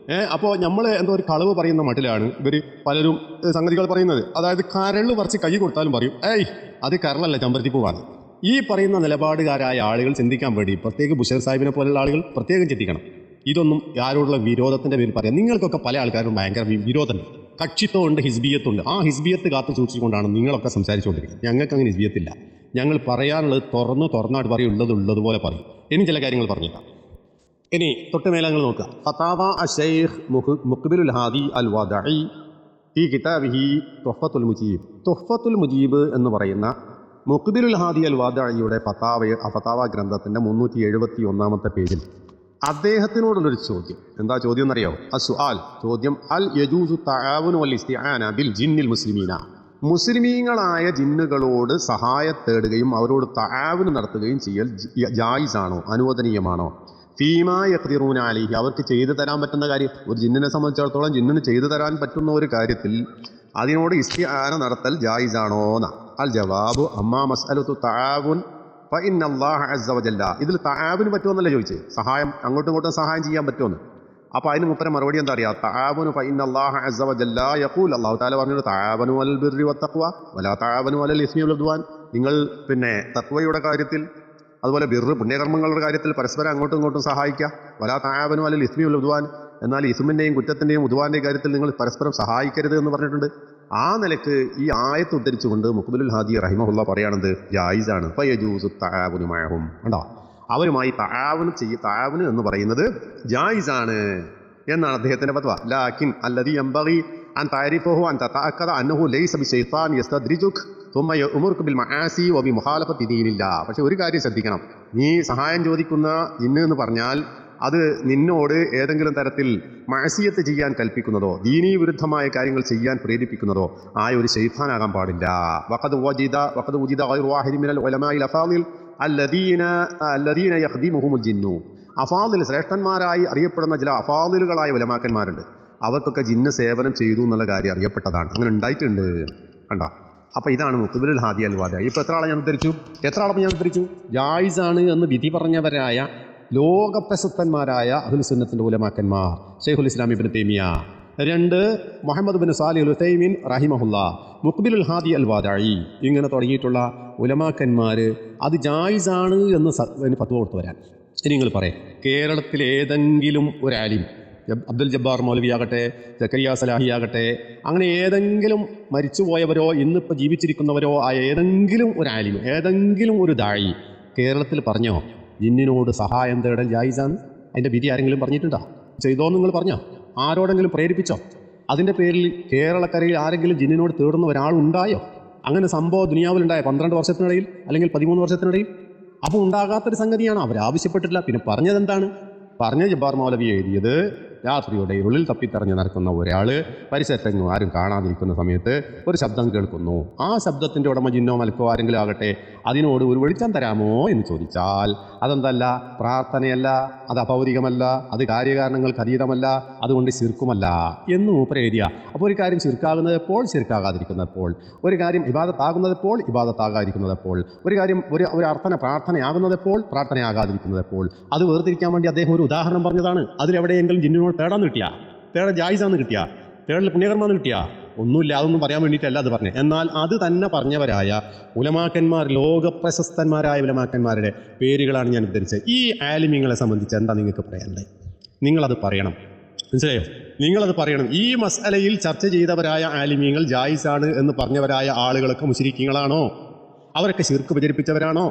അപ്പോൾ നമ്മൾ എന്തോ ഒരു കളവ് പറയുന്ന മട്ടിലാണ് ഇവർ പലരും സംഗതികൾ പറയുന്നത്. അതായത് കരൾ പറിച്ച് കൈ കൊടുത്താലും പറയും ഏയ് അത് കരളല്ല ചെമ്പരത്തിപ്പൂവാണ്. ഈ പറയുന്ന നിലപാടുകാരായ ആളുകൾ ചിന്തിക്കാൻ വേണ്ടി പ്രത്യേക ബുഷർ സാഹിബിനെ പോലുള്ള ആളുകൾ പ്രത്യേകം ചിന്തിക്കണം. ഇതൊന്നും ആരോടുള്ള വിരോധത്തിൻ്റെ പേരിൽ പറയാം. നിങ്ങൾക്കൊക്കെ പല ആൾക്കാരും ഭയങ്കര വിരോധമുണ്ട്, കക്ഷിത്വമുണ്ട്, ഹിസ്ബിയത്തുണ്ട്. ആ ഹിസ്ബിയത്ത് കാത്തു സൂക്ഷിച്ചുകൊണ്ടാണ് നിങ്ങളൊക്കെ സംസാരിച്ചുകൊണ്ടിരിക്കുന്നത്. ഞങ്ങൾക്ക് അങ്ങനെ ഹിസ്ബിയത്തില്ല. ഞങ്ങൾ പറയാനുള്ളത് തുറന്നായിട്ട് പറയും, ഉള്ളതുപോലെ പറയും. ഇനി ചില കാര്യങ്ങൾ പറഞ്ഞേക്കാം. ഇനി തൊട്ട് മേലെ നിങ്ങൾ നോക്കുക. ഫതാവ അശൈഖ് മുഖ്ബിലുൽ ഹാദി അൽ വദഈ ഫീ കിതാബിഹി തുഹ്ഫത്തുൽ മുജീബ്. തുഹ്ഫത്തുൽ മുജീബ് എന്ന് പറയുന്ന മുഖ്ബിലുൽ ഹാദി അൽ വദഈയുടെ ഫതാവ ഗ്രന്ഥത്തിൻ്റെ 371-ാമത്തെ പേജിൽ അദ്ദേഹത്തിനോടുള്ളൊരു ചോദ്യം. എന്താ ചോദ്യം എന്നറിയോ? അസ്സുആൽ, ചോദ്യം, അൽ യജൂസു തആവുനു വൽ ഇസ്തിആന ബിൽ ജിന്നിൽ മുസ്ലിമീന. മുസ്ലിമീങ്ങളായ ജിന്നുകളോട് സഹായത്തേടുകയും അവരോട് തആവുന് നടത്തുകയും ചെയ്യൽ ജായിസാണോ, അനുവദനീയമാണോ? ഫീമാ യഖ്ദിറൂന അലൈഹി, അവർക്ക് ചെയ്തു തരാൻ പറ്റുന്ന കാര്യം. ഒരു ജിന്നിനെ സംബന്ധിച്ചിടത്തോളം ജിന്നിന് ചെയ്തു തരാൻ പറ്റുന്ന ഒരു കാര്യത്തിൽ അതിനോട് ഇസ്തിആന നടത്തൽ ജായിസാണോ എന്നാ. അൽ ജവാബു അമ്മാ മസ്അലത്തു തആവുൻ ഫഇന്നല്ലാഹ അസ്സ വജല്ല. ഇതിൽ തആവുന് പറ്റുമെന്നല്ല ചോദിച്ചത്, സഹായം അങ്ങോട്ടും ഇങ്ങോട്ടും സഹായം ചെയ്യാൻ പറ്റുമെന്ന്. അപ്പോൾ അതിന് മുപ്പര മറുപടി എന്താ അറിയാം? തആവുനു ഫഇന്നല്ലാഹ അസ്സ വജല്ല യഖൂൽ, അല്ലാഹു തആല പറഞ്ഞു തആവനു അലൽ ബിർരി വത്തഖ്വ വലാ തആവനു അലൽ ഇസ്മി വൽ ഉദ്വാൻ. നിങ്ങൾ തഖ്വയുടെ കാര്യത്തിൽ അതുപോലെ ബിർറ് പുണ്യകർമ്മങ്ങളുടെ കാര്യത്തിൽ പരസ്പരം അങ്ങോട്ടും ഇങ്ങോട്ടും സഹായിക്കുക. വലാ തആവനു അലൽ ഇസ്മി വൽ ഉദ്വാൻ, എന്നാൽ ഇസ്മിൻ്റെയും കുറ്റത്തിൻ്റെയും ഉദ്വാൻ്റെയും കാര്യത്തിൽ നിങ്ങൾ പരസ്പരം സഹായിക്കരുത് എന്ന് പറഞ്ഞിട്ടുണ്ട്. ആ നിലക്ക് ഈ ആയത്ത് ഉദ്ധരിച്ചുകൊണ്ട് മുഖ്ബിലുൽ ഹാദി റഹിമഹുല്ല പറയുന്നത് ജായിസാണ്. ഫയജൂസു തആവുനു മഅഹും. കണ്ടോ, അവരുമായി തആവുന് എന്ന് പറയുന്നത് ജായിസാണ് എന്നാണ് അദ്ദേഹത്തിൻ്റെ ഫത്വ. ലാകിൻ അല്ലദീ യംബഗി അൻ തഅരിഫഹു അൻ തതഅക്കദ അന്നഹു ലൈസ ബിശൈത്താൻ യസ്തദ്രിജുക തുമ്മ യഅ്മുറുക ബിൽ മആസി വ ബിമുഖാലഫത്തി ദീനില്ലാഹ്. പക്ഷേ ഒരു കാര്യം ശ്രദ്ധിക്കണം, നീ സഹായം ചോദിക്കുന്ന ജിന്ന് എന്ന് പറഞ്ഞാൽ അത് നിന്നോട് ഏതെങ്കിലും തരത്തിൽ മഅസിയത്ത് ചെയ്യാൻ കൽപ്പിക്കുന്നതോ ദീനീ വിരുദ്ധമായ കാര്യങ്ങൾ ചെയ്യാൻ പ്രേരിപ്പിക്കുന്നതോ ആയ ഒരു ശൈത്താനാകാൻ പാടില്ല. വഖദ് വുജിദ ഗൈറു വാഹിദി മിനൽ ഉലമാഇൽ അഫാദിൽ അല്ലദീന യഖ്ദിമുഹുമുൽ ജിന്നു. അഫാദിൽ ശ്രേഷ്ഠന്മാരായി അറിയപ്പെടുന്ന ചില അഫാദിലുകളായ ഉലമാക്കന്മാരുണ്ട്. അവർക്കൊക്കെ ജിന്ന് സേവനം ചെയ്തു എന്നുള്ള കാര്യം അറിയപ്പെട്ടതാണ്, അങ്ങനെ ഉണ്ടായിട്ടുണ്ട്. കണ്ടോ, അപ്പോൾ ഇതാണ് മുഖ്ബിലുൽ ഹാദി അൽ വദഈ. ഇപ്പോൾ എത്ര ആളെ ഞാൻ ഉദ്ധരിച്ചു? ജായിസാണ് എന്ന് വിധി പറഞ്ഞവരായ ലോകപ്രശസ്തന്മാരായ അഹ്ലുസ് സുന്നത്തിൻ്റെ ഉലമാക്കന്മാർ, ശൈഖുൽ ഇസ്ലാം ഇബ്നു തൈമിയ, 2 മുഹമ്മദ് ബിൻ സാലിഹ് അൽ ഉസൈമീൻ റഹിമഹുല്ലാ, മുഖ്ബിലുൽ ഹാദി അൽ വദഈ, ഇങ്ങനെ തുടങ്ങിയിട്ടുള്ള ഉലമാക്കന്മാർ അത് ജായിസാണ് എന്ന് ഫത്വ കൊടുത്തു വരാൻ. ഇനി നിങ്ങൾ പറയാം, കേരളത്തിൽ ഏതെങ്കിലും ഒരു ആലിം, അബ്ദുൽ ജബ്ബാർ മൗലവി ആകട്ടെ, സക്കരിയ സലാഹി ആകട്ടെ, അങ്ങനെ ഏതെങ്കിലും മരിച്ചുപോയവരോ ഇന്നിപ്പോൾ ജീവിച്ചിരിക്കുന്നവരോ ആയ ഏതെങ്കിലും ഒരു ആലിം, ഏതെങ്കിലും ഒരു ദായി കേരളത്തിൽ പറഞ്ഞോ ജിന്നിനോട് സഹായം തേടൽ ജായിസാണ്? അതിൻ്റെ വിധി ആരെങ്കിലും പറഞ്ഞിട്ടുണ്ടോ? ചെയ്തോന്ന് നിങ്ങൾ പറഞ്ഞോ? ആരോടെങ്കിലും പ്രേരിപ്പിച്ചോ? അതിൻ്റെ പേരിൽ കേരളക്കരയിൽ ആരെങ്കിലും ജിന്നിനോട് തേടുന്ന ഒരാളുണ്ടായോ? അങ്ങനെ സംഭവം ദുനിയാവിലുണ്ടായ 12 വർഷത്തിനിടയിൽ അല്ലെങ്കിൽ 13 വർഷത്തിനിടയിൽ? അപ്പോൾ ഉണ്ടാകാത്തൊരു സംഗതിയാണ്, അവരാവശ്യപ്പെട്ടിട്ടില്ല. പിന്നെ പറഞ്ഞതെന്താണ്? പറഞ്ഞ ജബ്ബാർ മൗലവി എഴുതിയത് രാത്രിയുടെ ഉള്ളിൽ തപ്പിത്തറിഞ്ഞ് നടക്കുന്ന ഒരാൾ പരിസരത്തെങ്ങും ആരും കാണാതിരിക്കുന്ന സമയത്ത് ഒരു ശബ്ദം കേൾക്കുന്നു. ആ ശബ്ദത്തിൻ്റെ ഉടമ ജിന്നോ മലക്കോ ആരെങ്കിലും ആകട്ടെ, അതിനോട് ഒരു വെളിച്ചം തരാമോ എന്ന് ചോദിച്ചാൽ അതെന്തല്ല, പ്രാർത്ഥനയല്ല, അത് അപൗരികമല്ല, അത് കാര്യകാരണങ്ങൾക്ക് അതീതമല്ല, അതുകൊണ്ട് ശിർക്കുമല്ല എന്ന് മൂപ്പര് എഴുതിയ. അപ്പോൾ ഒരു കാര്യം ശിർക്കാകുന്നതെപ്പോൾ, ശിർക്കാകാതിരിക്കുന്നപ്പോൾ, ഒരു കാര്യം ഇബാദത്താകുന്നതെപ്പോൾ, ഇബാദത്താകാതിരിക്കുന്നതെപ്പോൾ, ഒരു കാര്യം ഒരു അർത്ഥന പ്രാർത്ഥനയാകുന്നതെപ്പോൾ, പ്രാർത്ഥനയാകാതിരിക്കുന്നതെപ്പോൾ, അത് വേർതിരിക്കാൻ വേണ്ടി അദ്ദേഹം ഒരു ഉദാഹരണം പറഞ്ഞതാണ്. അതിലെവിടെയെങ്കിലും ജിന്നിനോട് തേടാന്ന് കിട്ടിയ, തേടാൻ ജായിസാന്ന് കിട്ടിയ, തേടൽ പുണ്യകർമ്മാന്ന് കിട്ടിയ, ഒന്നുമില്ല. അതൊന്നും പറയാൻ വേണ്ടിയിട്ടല്ല അത് പറഞ്ഞത്. എന്നാൽ അത് തന്നെ പറഞ്ഞവരായ ഉലമാക്കന്മാർ, ലോകപ്രശസ്തന്മാരായ ഉലമാക്കന്മാരുടെ പേരുകളാണ് ഞാൻ ഉദ്ധരിച്ചത്. ഈ ആലിമീങ്ങളെ സംബന്ധിച്ച് എന്താ നിങ്ങൾക്ക് പറയാനുള്ളത്? നിങ്ങളത് പറയണം, മനസ്സിലായോ? നിങ്ങളത് പറയണം. ഈ മസ്അലയിൽ ചർച്ച ചെയ്തവരായ ആലിമീങ്ങൾ ജായിസാണ് എന്ന് പറഞ്ഞവരായ ആളുകളൊക്കെ മുശ്രിക്കീങ്ങളാണോ? അവരൊക്കെ ശിർക്ക് പ്രചരിപ്പിച്ചവരാണോ?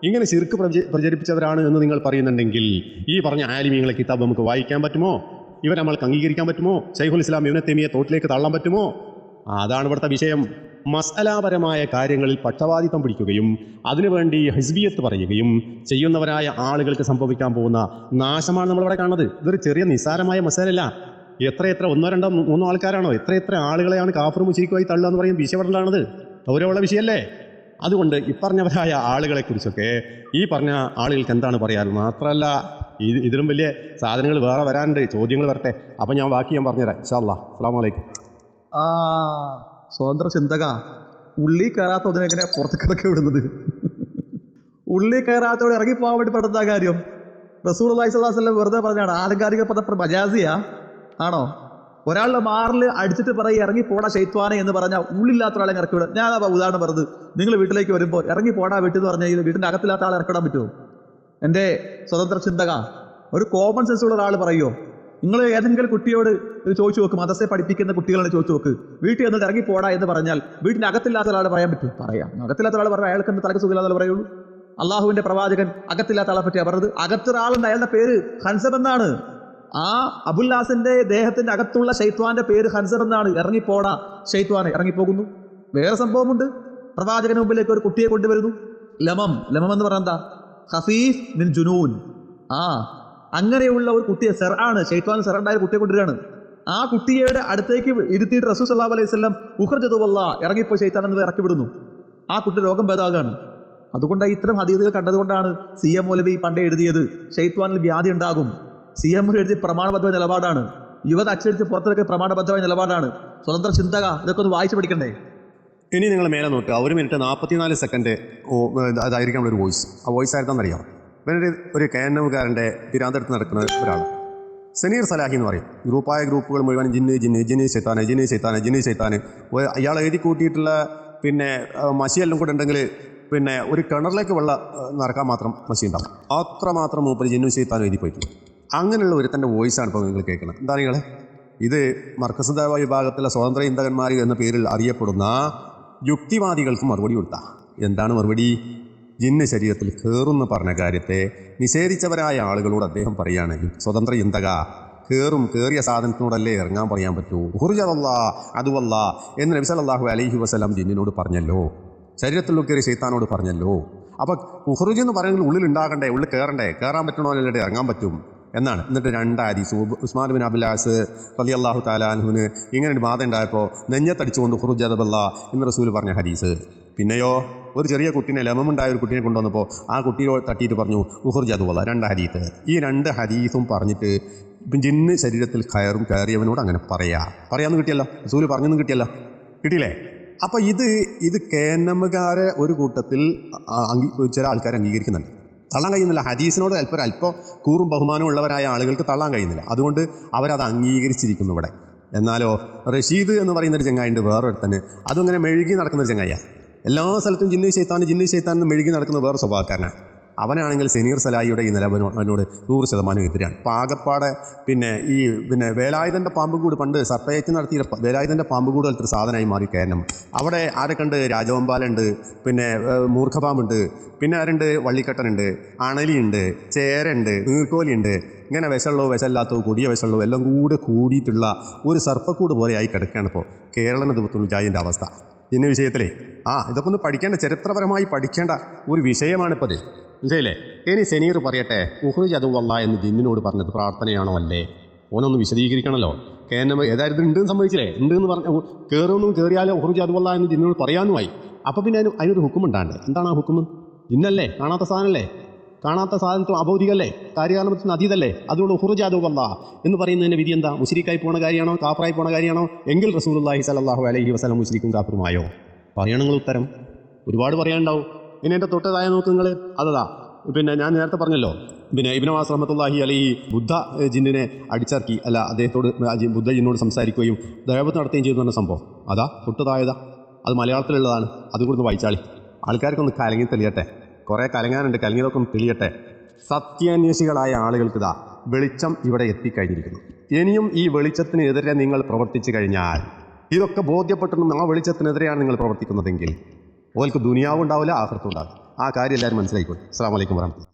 ഇങ്ങനെ ശിർക്ക് പ്രചരിപ്പിച്ചവരാണ് എന്ന് നിങ്ങൾ പറയുന്നുണ്ടെങ്കിൽ ഈ പറഞ്ഞ ആലിമീങ്ങളെ കിതാബ് നമുക്ക് വായിക്കാൻ പറ്റുമോ? ഇവരെ നമ്മൾക്ക് അംഗീകരിക്കാൻ പറ്റുമോ? ശൈഖുൽ ഇസ്ലാം ഇബ്നു തൈമിയ്യ തോട്ടിലേക്ക് തള്ളാൻ പറ്റുമോ? അതാണ് ഇവിടുത്തെ വിഷയം. മസ്അലാപരമായ കാര്യങ്ങളിൽ പക്ഷപാതിത്വം പിടിക്കുകയും അതിനുവേണ്ടി ഹിസ്ബിയത്ത് പറയുകയും ചെയ്യുന്നവരായ ആളുകൾക്ക് സംഭവിക്കാൻ പോകുന്ന നാശമാണ് നമ്മളിവിടെ കാണുന്നത്. ഇതൊരു ചെറിയ നിസ്സാരമായ മസലല്ല. എത്ര 1, 2, 3 ആൾക്കാരാണോ, എത്ര ആളുകളെയാണ് കാഫിർ മുശ്രിക്കുമായി തള്ളുക എന്ന് പറയും വിഷയപ്പെടലാണത്. ഗൗരവമുള്ള വിഷയമല്ലേ? അതുകൊണ്ട് ഇപ്പറഞ്ഞവരായ ആളുകളെക്കുറിച്ചൊക്കെ ഈ പറഞ്ഞ ആളുകൾക്ക് എന്താണ് പറയാൻ? മാത്രമല്ല ഇതിലും വലിയ സാധനങ്ങൾ വേറെ വരാനുണ്ട്, ചോദ്യങ്ങൾ വരട്ടെ. അപ്പം ഞാൻ ബാക്കി പറഞ്ഞുതരാം ഇൻഷാ അല്ലാഹ്. അസ്സലാമു അലൈക്കും. സ്വതന്ത്ര ചിന്തക, ഉള്ളി കയറാത്തതിനെങ്ങനെ പുറത്തേക്കൊക്കെ വിടുന്നത്? ഉള്ളി കയറാത്തവിടെ ഇറങ്ങിപ്പോകാൻ വേണ്ടി പെടുന്ന കാര്യം റസൂലുള്ളാഹി സ്വല്ലല്ലാഹു അലൈഹി വസല്ലം വെറുതെ പറഞ്ഞാണ്. ആലങ്കാരിക പദം മജാസിയ, ആണോ? ഒരാളുടെ മാറിൽ അടിച്ചിട്ട് പറയും ഇറങ്ങി പോടാ ശൈത്വാനെ എന്ന് പറഞ്ഞാൽ ഉള്ളില്ലാത്ത ഒരാളെ ഇറക്കി വിടും. ഞാൻ ഉദാഹരണം പറഞ്ഞത്, നിങ്ങൾ വീട്ടിലേക്ക് വരുമ്പോൾ ഇറങ്ങി പോടാ വീട്ടിൽ എന്ന് പറഞ്ഞാൽ വീട്ടിൻ്റെ അകത്തില്ലാത്ത ആളെ ഇറക്കിടാൻ പറ്റുമോ? എൻ്റെ സ്വതന്ത്ര ചിന്തക, ഒരു കോമൺ സെൻസ് ഉള്ള ഒരാൾ പറയുമോ? നിങ്ങൾ ഏതെങ്കിലും കുട്ടിയോട് ചോദിച്ചു നോക്ക്, മദ്രസയെ പഠിപ്പിക്കുന്ന കുട്ടികളെ ചോദിച്ചു നോക്ക്, വീട്ടിൽ എന്നിട്ട് ഇറങ്ങി പോടാ എന്ന് പറഞ്ഞാൽ വീട്ടിൻ്റെ അകത്തില്ലാത്ത ഒരാൾ പറയാൻ പറ്റും? പറയാം. അകത്തില്ലാത്ത ഒരാൾ പറയാം, അയാൾക്ക് എന്ത് തലക്ക് സുഖമില്ലാതെ പറയുള്ളൂ. അള്ളാഹുവിന്റെ പ്രവാചകൻ അകത്തില്ലാത്ത ആളെ പറ്റിയാണ് പറഞ്ഞത്. അകത്തൊരാളുണ്ട്, അയാളുടെ പേര് ഹൻസബ് എന്നാണ്. ആ അബുല്ലാസിന്റെ ദേഹത്തിന്റെ അകത്തുള്ള ശൈത്വാന്റെ പേര് ഹൻസബ് എന്നാണ്. ഇറങ്ങിപ്പോടാ ശൈത്വാനെ, ഇറങ്ങിപ്പോകുന്നു. വേറെ സംഭവമുണ്ട്. പ്രവാചകന് മുമ്പിലേക്ക് ഒരു കുട്ടിയെ കൊണ്ടുവരുന്നു. ലമം എന്ന് പറഞ്ഞാൽ എന്താ? ഖഫീഫ് മിൻ ജുനൂൻ. അങ്ങനെയുള്ള ഒരു കുട്ടിയെ, സെറാണ്, ശൈത്വാൻ സെറുണ്ടായ കുട്ടിയെ കൊണ്ടുവരികയാണ്. ആ കുട്ടിയുടെ അടുത്തേക്ക് ഇരുത്തിയിട്ട് റസൂൽ സല്ലല്ലാഹു അലൈഹി വസല്ലം ഉഖ്റജതുവല്ലാഹ്, ഇറങ്ങിപ്പോ ശൈത്താൻ എന്ന് ഇറക്കി വിടുന്നു. ആ കുട്ടി രോഗം ഭേദമാകാണ്. അതുകൊണ്ട് ഇത്തരം ഹദീസുകൾ കണ്ടതുകൊണ്ടാണ് CM മൗലവി പണ്ടേ എഴുതിയത് ശൈത്വാനിൽ വ്യാധി ഉണ്ടാകും. CM എഴുതിയ പ്രമാണബദ്ധമായ നിലപാടാണ്. യുവത അച്ചടിച്ച് പുറത്തിറക്കിയ പ്രമാണബദ്ധമായ നിലപാടാണ്. സ്വതന്ത്ര ചിന്തക, ഇതൊക്കെ ഒന്ന് വായിച്ചു പഠിക്കണ്ടേ? ഇനി നിങ്ങൾ മേലെ നോക്കുക, 1 മിനിറ്റ് 44 സെക്കൻഡ് അതായിരിക്കണം ഒരു വോയിസ്. ആ വോയിസ് ആയിരുന്നെന്നറിയാം. ഇവനൊരു ഒരു KNM-കാരൻ്റെ പിരാന്തെടുത്ത് നടക്കുന്ന ഒരാൾ, സനീർ സലാഹി എന്ന് പറയും. ഗ്രൂപ്പുകൾ മുഴുവൻ ജിന്ന് ശൈത്താന്. അയാൾ എഴുതി കൂട്ടിയിട്ടുള്ള പിന്നെ മഷിയെല്ലാം കൂടെ ഉണ്ടെങ്കിൽ പിന്നെ ഒരു കിണറിലേക്ക് വെള്ളം നിറക്കാൻ മാത്രം മഷി ഉണ്ടാവും. അത്രമാത്രം മൂപ്പര് ജിന്നു ശൈത്താനും എഴുതി പോയിട്ടുണ്ട്. അങ്ങനെയുള്ള ഒരുത്തൻ്റെ വോയിസാണ് ഇപ്പോൾ നിങ്ങൾ കേൾക്കുന്നത്. എന്താ നിങ്ങൾ ഇത്? മർക്കസ് ദഅവ വിഭാഗത്തിലെ സ്വതന്ത്ര ചിന്തകന്മാർ എന്ന പേരിൽ അറിയപ്പെടുന്ന യുക്തിവാദികൾക്ക് മറുപടി കൊടുത്ത എന്താണ് മറുപടി? ജിന്ന് ശരീരത്തിൽ കയറുമെന്ന് പറഞ്ഞ കാര്യത്തെ നിഷേധിച്ചവരായ ആളുകളോട് അദ്ദേഹം പറയാണ്, സ്വതന്ത്ര ചിന്തക, കയറിയ സാധനത്തിനോടല്ലേ ഇറങ്ങാൻ പറയാൻ പറ്റൂ? ഹുർജതല്ലാ അതുവല്ല എന്ന് നബി സല്ലല്ലാഹു അലൈഹി വസല്ലം ജിന്നിനോട് പറഞ്ഞല്ലോ, ശരീരത്തിൽ കയറിയ ശൈത്താനോട് പറഞ്ഞല്ലോ. അപ്പോൾ ഉഹ്റുജ് എന്ന് പറയുന്നത് ഉള്ളിൽ ഉണ്ടാകണ്ടേ, ഉള്ളിൽ കയറാൻ പറ്റണമല്ലേ ഇറങ്ങാൻ പറ്റും എന്നാണ്. എന്നിട്ട് 2 ഹദീസ്, ഉസ്മാൻ ബിൻ അബ്ദുല്ലാസ് റളിയല്ലാഹു തആല അൻഹുവിന് ഇങ്ങനെ ഒരു ബാധ ഉണ്ടായപ്പോൾ നെഞ്ഞത്തടിച്ചുകൊണ്ട് ഉഖ്റുജ ദബല്ലാ എന്ന് റസൂൽ പറഞ്ഞ ഹദീസ്. പിന്നെയോ ഒരു ചെറിയ കുട്ടീനെ, ലമമുണ്ടായ ഒരു കുട്ടീനെ കൊണ്ടുവന്നപ്പോൾ ആ കുട്ടിയെ തട്ടിയിട്ട് പറഞ്ഞു ഉഖ്റുജ ദബല്ലാ. 2 ഹദീസ്. ഈ 2 ഹദീസും പറഞ്ഞിട്ട് ജിന്ന് ശരീരത്തിൽ കയറിയവനോട് അങ്ങനെ പറയാമെന്ന് കിട്ടിയല്ലോ, റസൂൽ പറഞ്ഞെന്ന് കിട്ടിയില്ലേ? അപ്പോൾ ഇത് KNM-കാരെ ഒരു കൂട്ടത്തിൽ ചില ആൾക്കാർ അംഗീകരിക്കുന്നുണ്ട്. തള്ളാൻ കഴിയുന്നില്ല. ഹദീസിനോട് അല്പം കൂറും ബഹുമാനവും ഉള്ളവരായ ആളുകൾക്ക് തള്ളാൻ കഴിയുന്നില്ല. അതുകൊണ്ട് അവരത് അംഗീകരിച്ചിരിക്കുന്നു ഇവിടെ. എന്നാലോ റഷീദ് എന്ന് പറയുന്നൊരു ചങ്ങായിണ്ട്, വേറൊരുത്തന് അതിങ്ങനെ മെഴുകി നടക്കുന്നൊരു ചങ്ങായിയാണ്. എല്ലാ സ്ഥലത്തും ജിന്ന് ശൈത്താൻ എന്ന് മെഴുകി നടക്കുന്ന വേറെ സ്വഭാവക്കാരനാണ്. അവനാണെങ്കിൽ സനീർ സലാഹിയുടെ ഈ നിലവിനോട് 100% എതിരാണ്. പാകപ്പാടെ പിന്നെ വേലായുധൻ്റെ പാമ്പുകൂട്, പണ്ട് സർപ്പയറ്റ് നടത്തിയ വേലായുധൻ്റെ പാമ്പുകൂട് പോലത്തെ ഒരു സാധനമായി മാറി KNM. അവിടെ ആരൊക്കെയുണ്ട്? രാജവമ്പാലുണ്ട്, പിന്നെ മൂർഖപാമ്പുണ്ട്, പിന്നെ ആരുണ്ട്? വള്ളിക്കട്ടനുണ്ട്, അണലിയുണ്ട്, ചേരുണ്ട്, നീർക്കോലിയുണ്ട്. ഇങ്ങനെ വിഷമില്ലാത്തോ കൊടിയ വിഷമുള്ളോ എല്ലാം കൂടിയിട്ടുള്ള ഒരു സർപ്പക്കൂട് പോലെയായി കിടക്കുകയാണ് ഇപ്പോൾ കേരള നേതൃത്വം മുജാഹിദിൻ്റെ അവസ്ഥ. ഇന്ന വിഷയത്തിലേ ഇതൊക്കെ ഒന്ന് പഠിക്കേണ്ട, ചരിത്രപരമായി പഠിക്കേണ്ട ഒരു വിഷയമാണിപ്പോൾ ഇത്. മനസ്സിലല്ലേ? ഇനി സനീർ പറയട്ടെ, ഉഖ്റുജ അതുവല്ലാ എന്ന് ജിന്നിനോട് പറഞ്ഞത് പ്രാർത്ഥനയാണോ അല്ലേ? ഓനൊന്ന് വിശദീകരിക്കണമല്ലോ. KNM ഏതായിരുന്നു ഉണ്ടെന്ന് സമ്മതിച്ചില്ലേ? ഉണ്ടെന്ന് പറഞ്ഞ കയറിയാലോ ഉഖ്റുജ അതുവല്ലാ എന്ന് ജിന്നിനോട് പറയാനുമായി. അപ്പോൾ പിന്നെ അതിനൊരു ഹുക്കുമുണ്ടാണ്ട്. എന്താണ് ആ ഹുക്കും? ഇന്നല്ലേ? കാണാത്ത സാധനമല്ലേ? കാണാത്ത സാധനത്തും അഭൗതികല്ലേ? കാര്യകാലത്തിന് അതീതല്ലേ? അതുകൊണ്ട് ഉഖ്റുജ അതുവല്ലാ എന്ന് പറയുന്നതിൻ്റെ വിധി എന്താ? മുശ്രിക്കായി പോണ കാര്യമാണോ? കാഫറായി പോണ കാര്യമാണോ? എങ്കിൽ റസൂലുള്ളാഹി സ്വല്ലല്ലാഹു അലൈഹി വസല്ലം മുശ്രിക്കും കാഫറുമായോ? പറയണമെങ്കിൽ ഉത്തരം ഒരുപാട് പറയാനുണ്ടാവും. ഇനി എൻ്റെ തൊട്ടതായ നോക്ക് നിങ്ങൾ. അതാ പിന്നെ ഞാൻ നേരത്തെ പറഞ്ഞല്ലോ, പിന്നെ ഇബ്നു അബ്ബാസ് റഹ്മത്തുള്ളാഹി അലൈഹി ബുദ്ധ ജിന്നിനെ അടിച്ചിറക്കി, അല്ല അദ്ദേഹത്തോട് ബുദ്ധ ജിന്നോട് സംസാരിക്കുകയും ദഅവത്ത് നടത്തുകയും ചെയ്തു എന്ന സംഭവം അതാ തൊട്ടതായതാ. അത് മലയാളത്തിലുള്ളതാണ്. അതുകൊണ്ടൊന്ന് വായിച്ചാളി. ആൾക്കാർക്കൊന്ന് കലങ്ങി തെളിയട്ടെ. കുറേ കലങ്ങാനുണ്ട്, കലങ്ങിയതൊക്കെ ഒന്ന് തെളിയട്ടെ. സത്യാന്വേഷികളായ ആളുകൾക്ക് വെളിച്ചം ഇവിടെ എത്തിക്കഴിഞ്ഞിരിക്കുന്നു. ഇനിയും ഈ വെളിച്ചത്തിനെതിരെ നിങ്ങൾ പ്രവർത്തിച്ചു കഴിഞ്ഞാൽ, ഇതൊക്കെ ബോധ്യപ്പെട്ടിട്ടും ആ വെളിച്ചത്തിനെതിരെയാണ് നിങ്ങൾ പ്രവർത്തിക്കുന്നതെങ്കിൽ ഓൽക്ക് ദുനിയാവും ഉണ്ടാവില്ല, ആഖിറത്തും ഉണ്ടാവില്ല. ആ കാര്യം എല്ലാവരും മനസ്സിലായിക്കോട്ടെ. അസ്സലാമു അലൈക്കും വറഹ്മത്തുള്ളാഹി.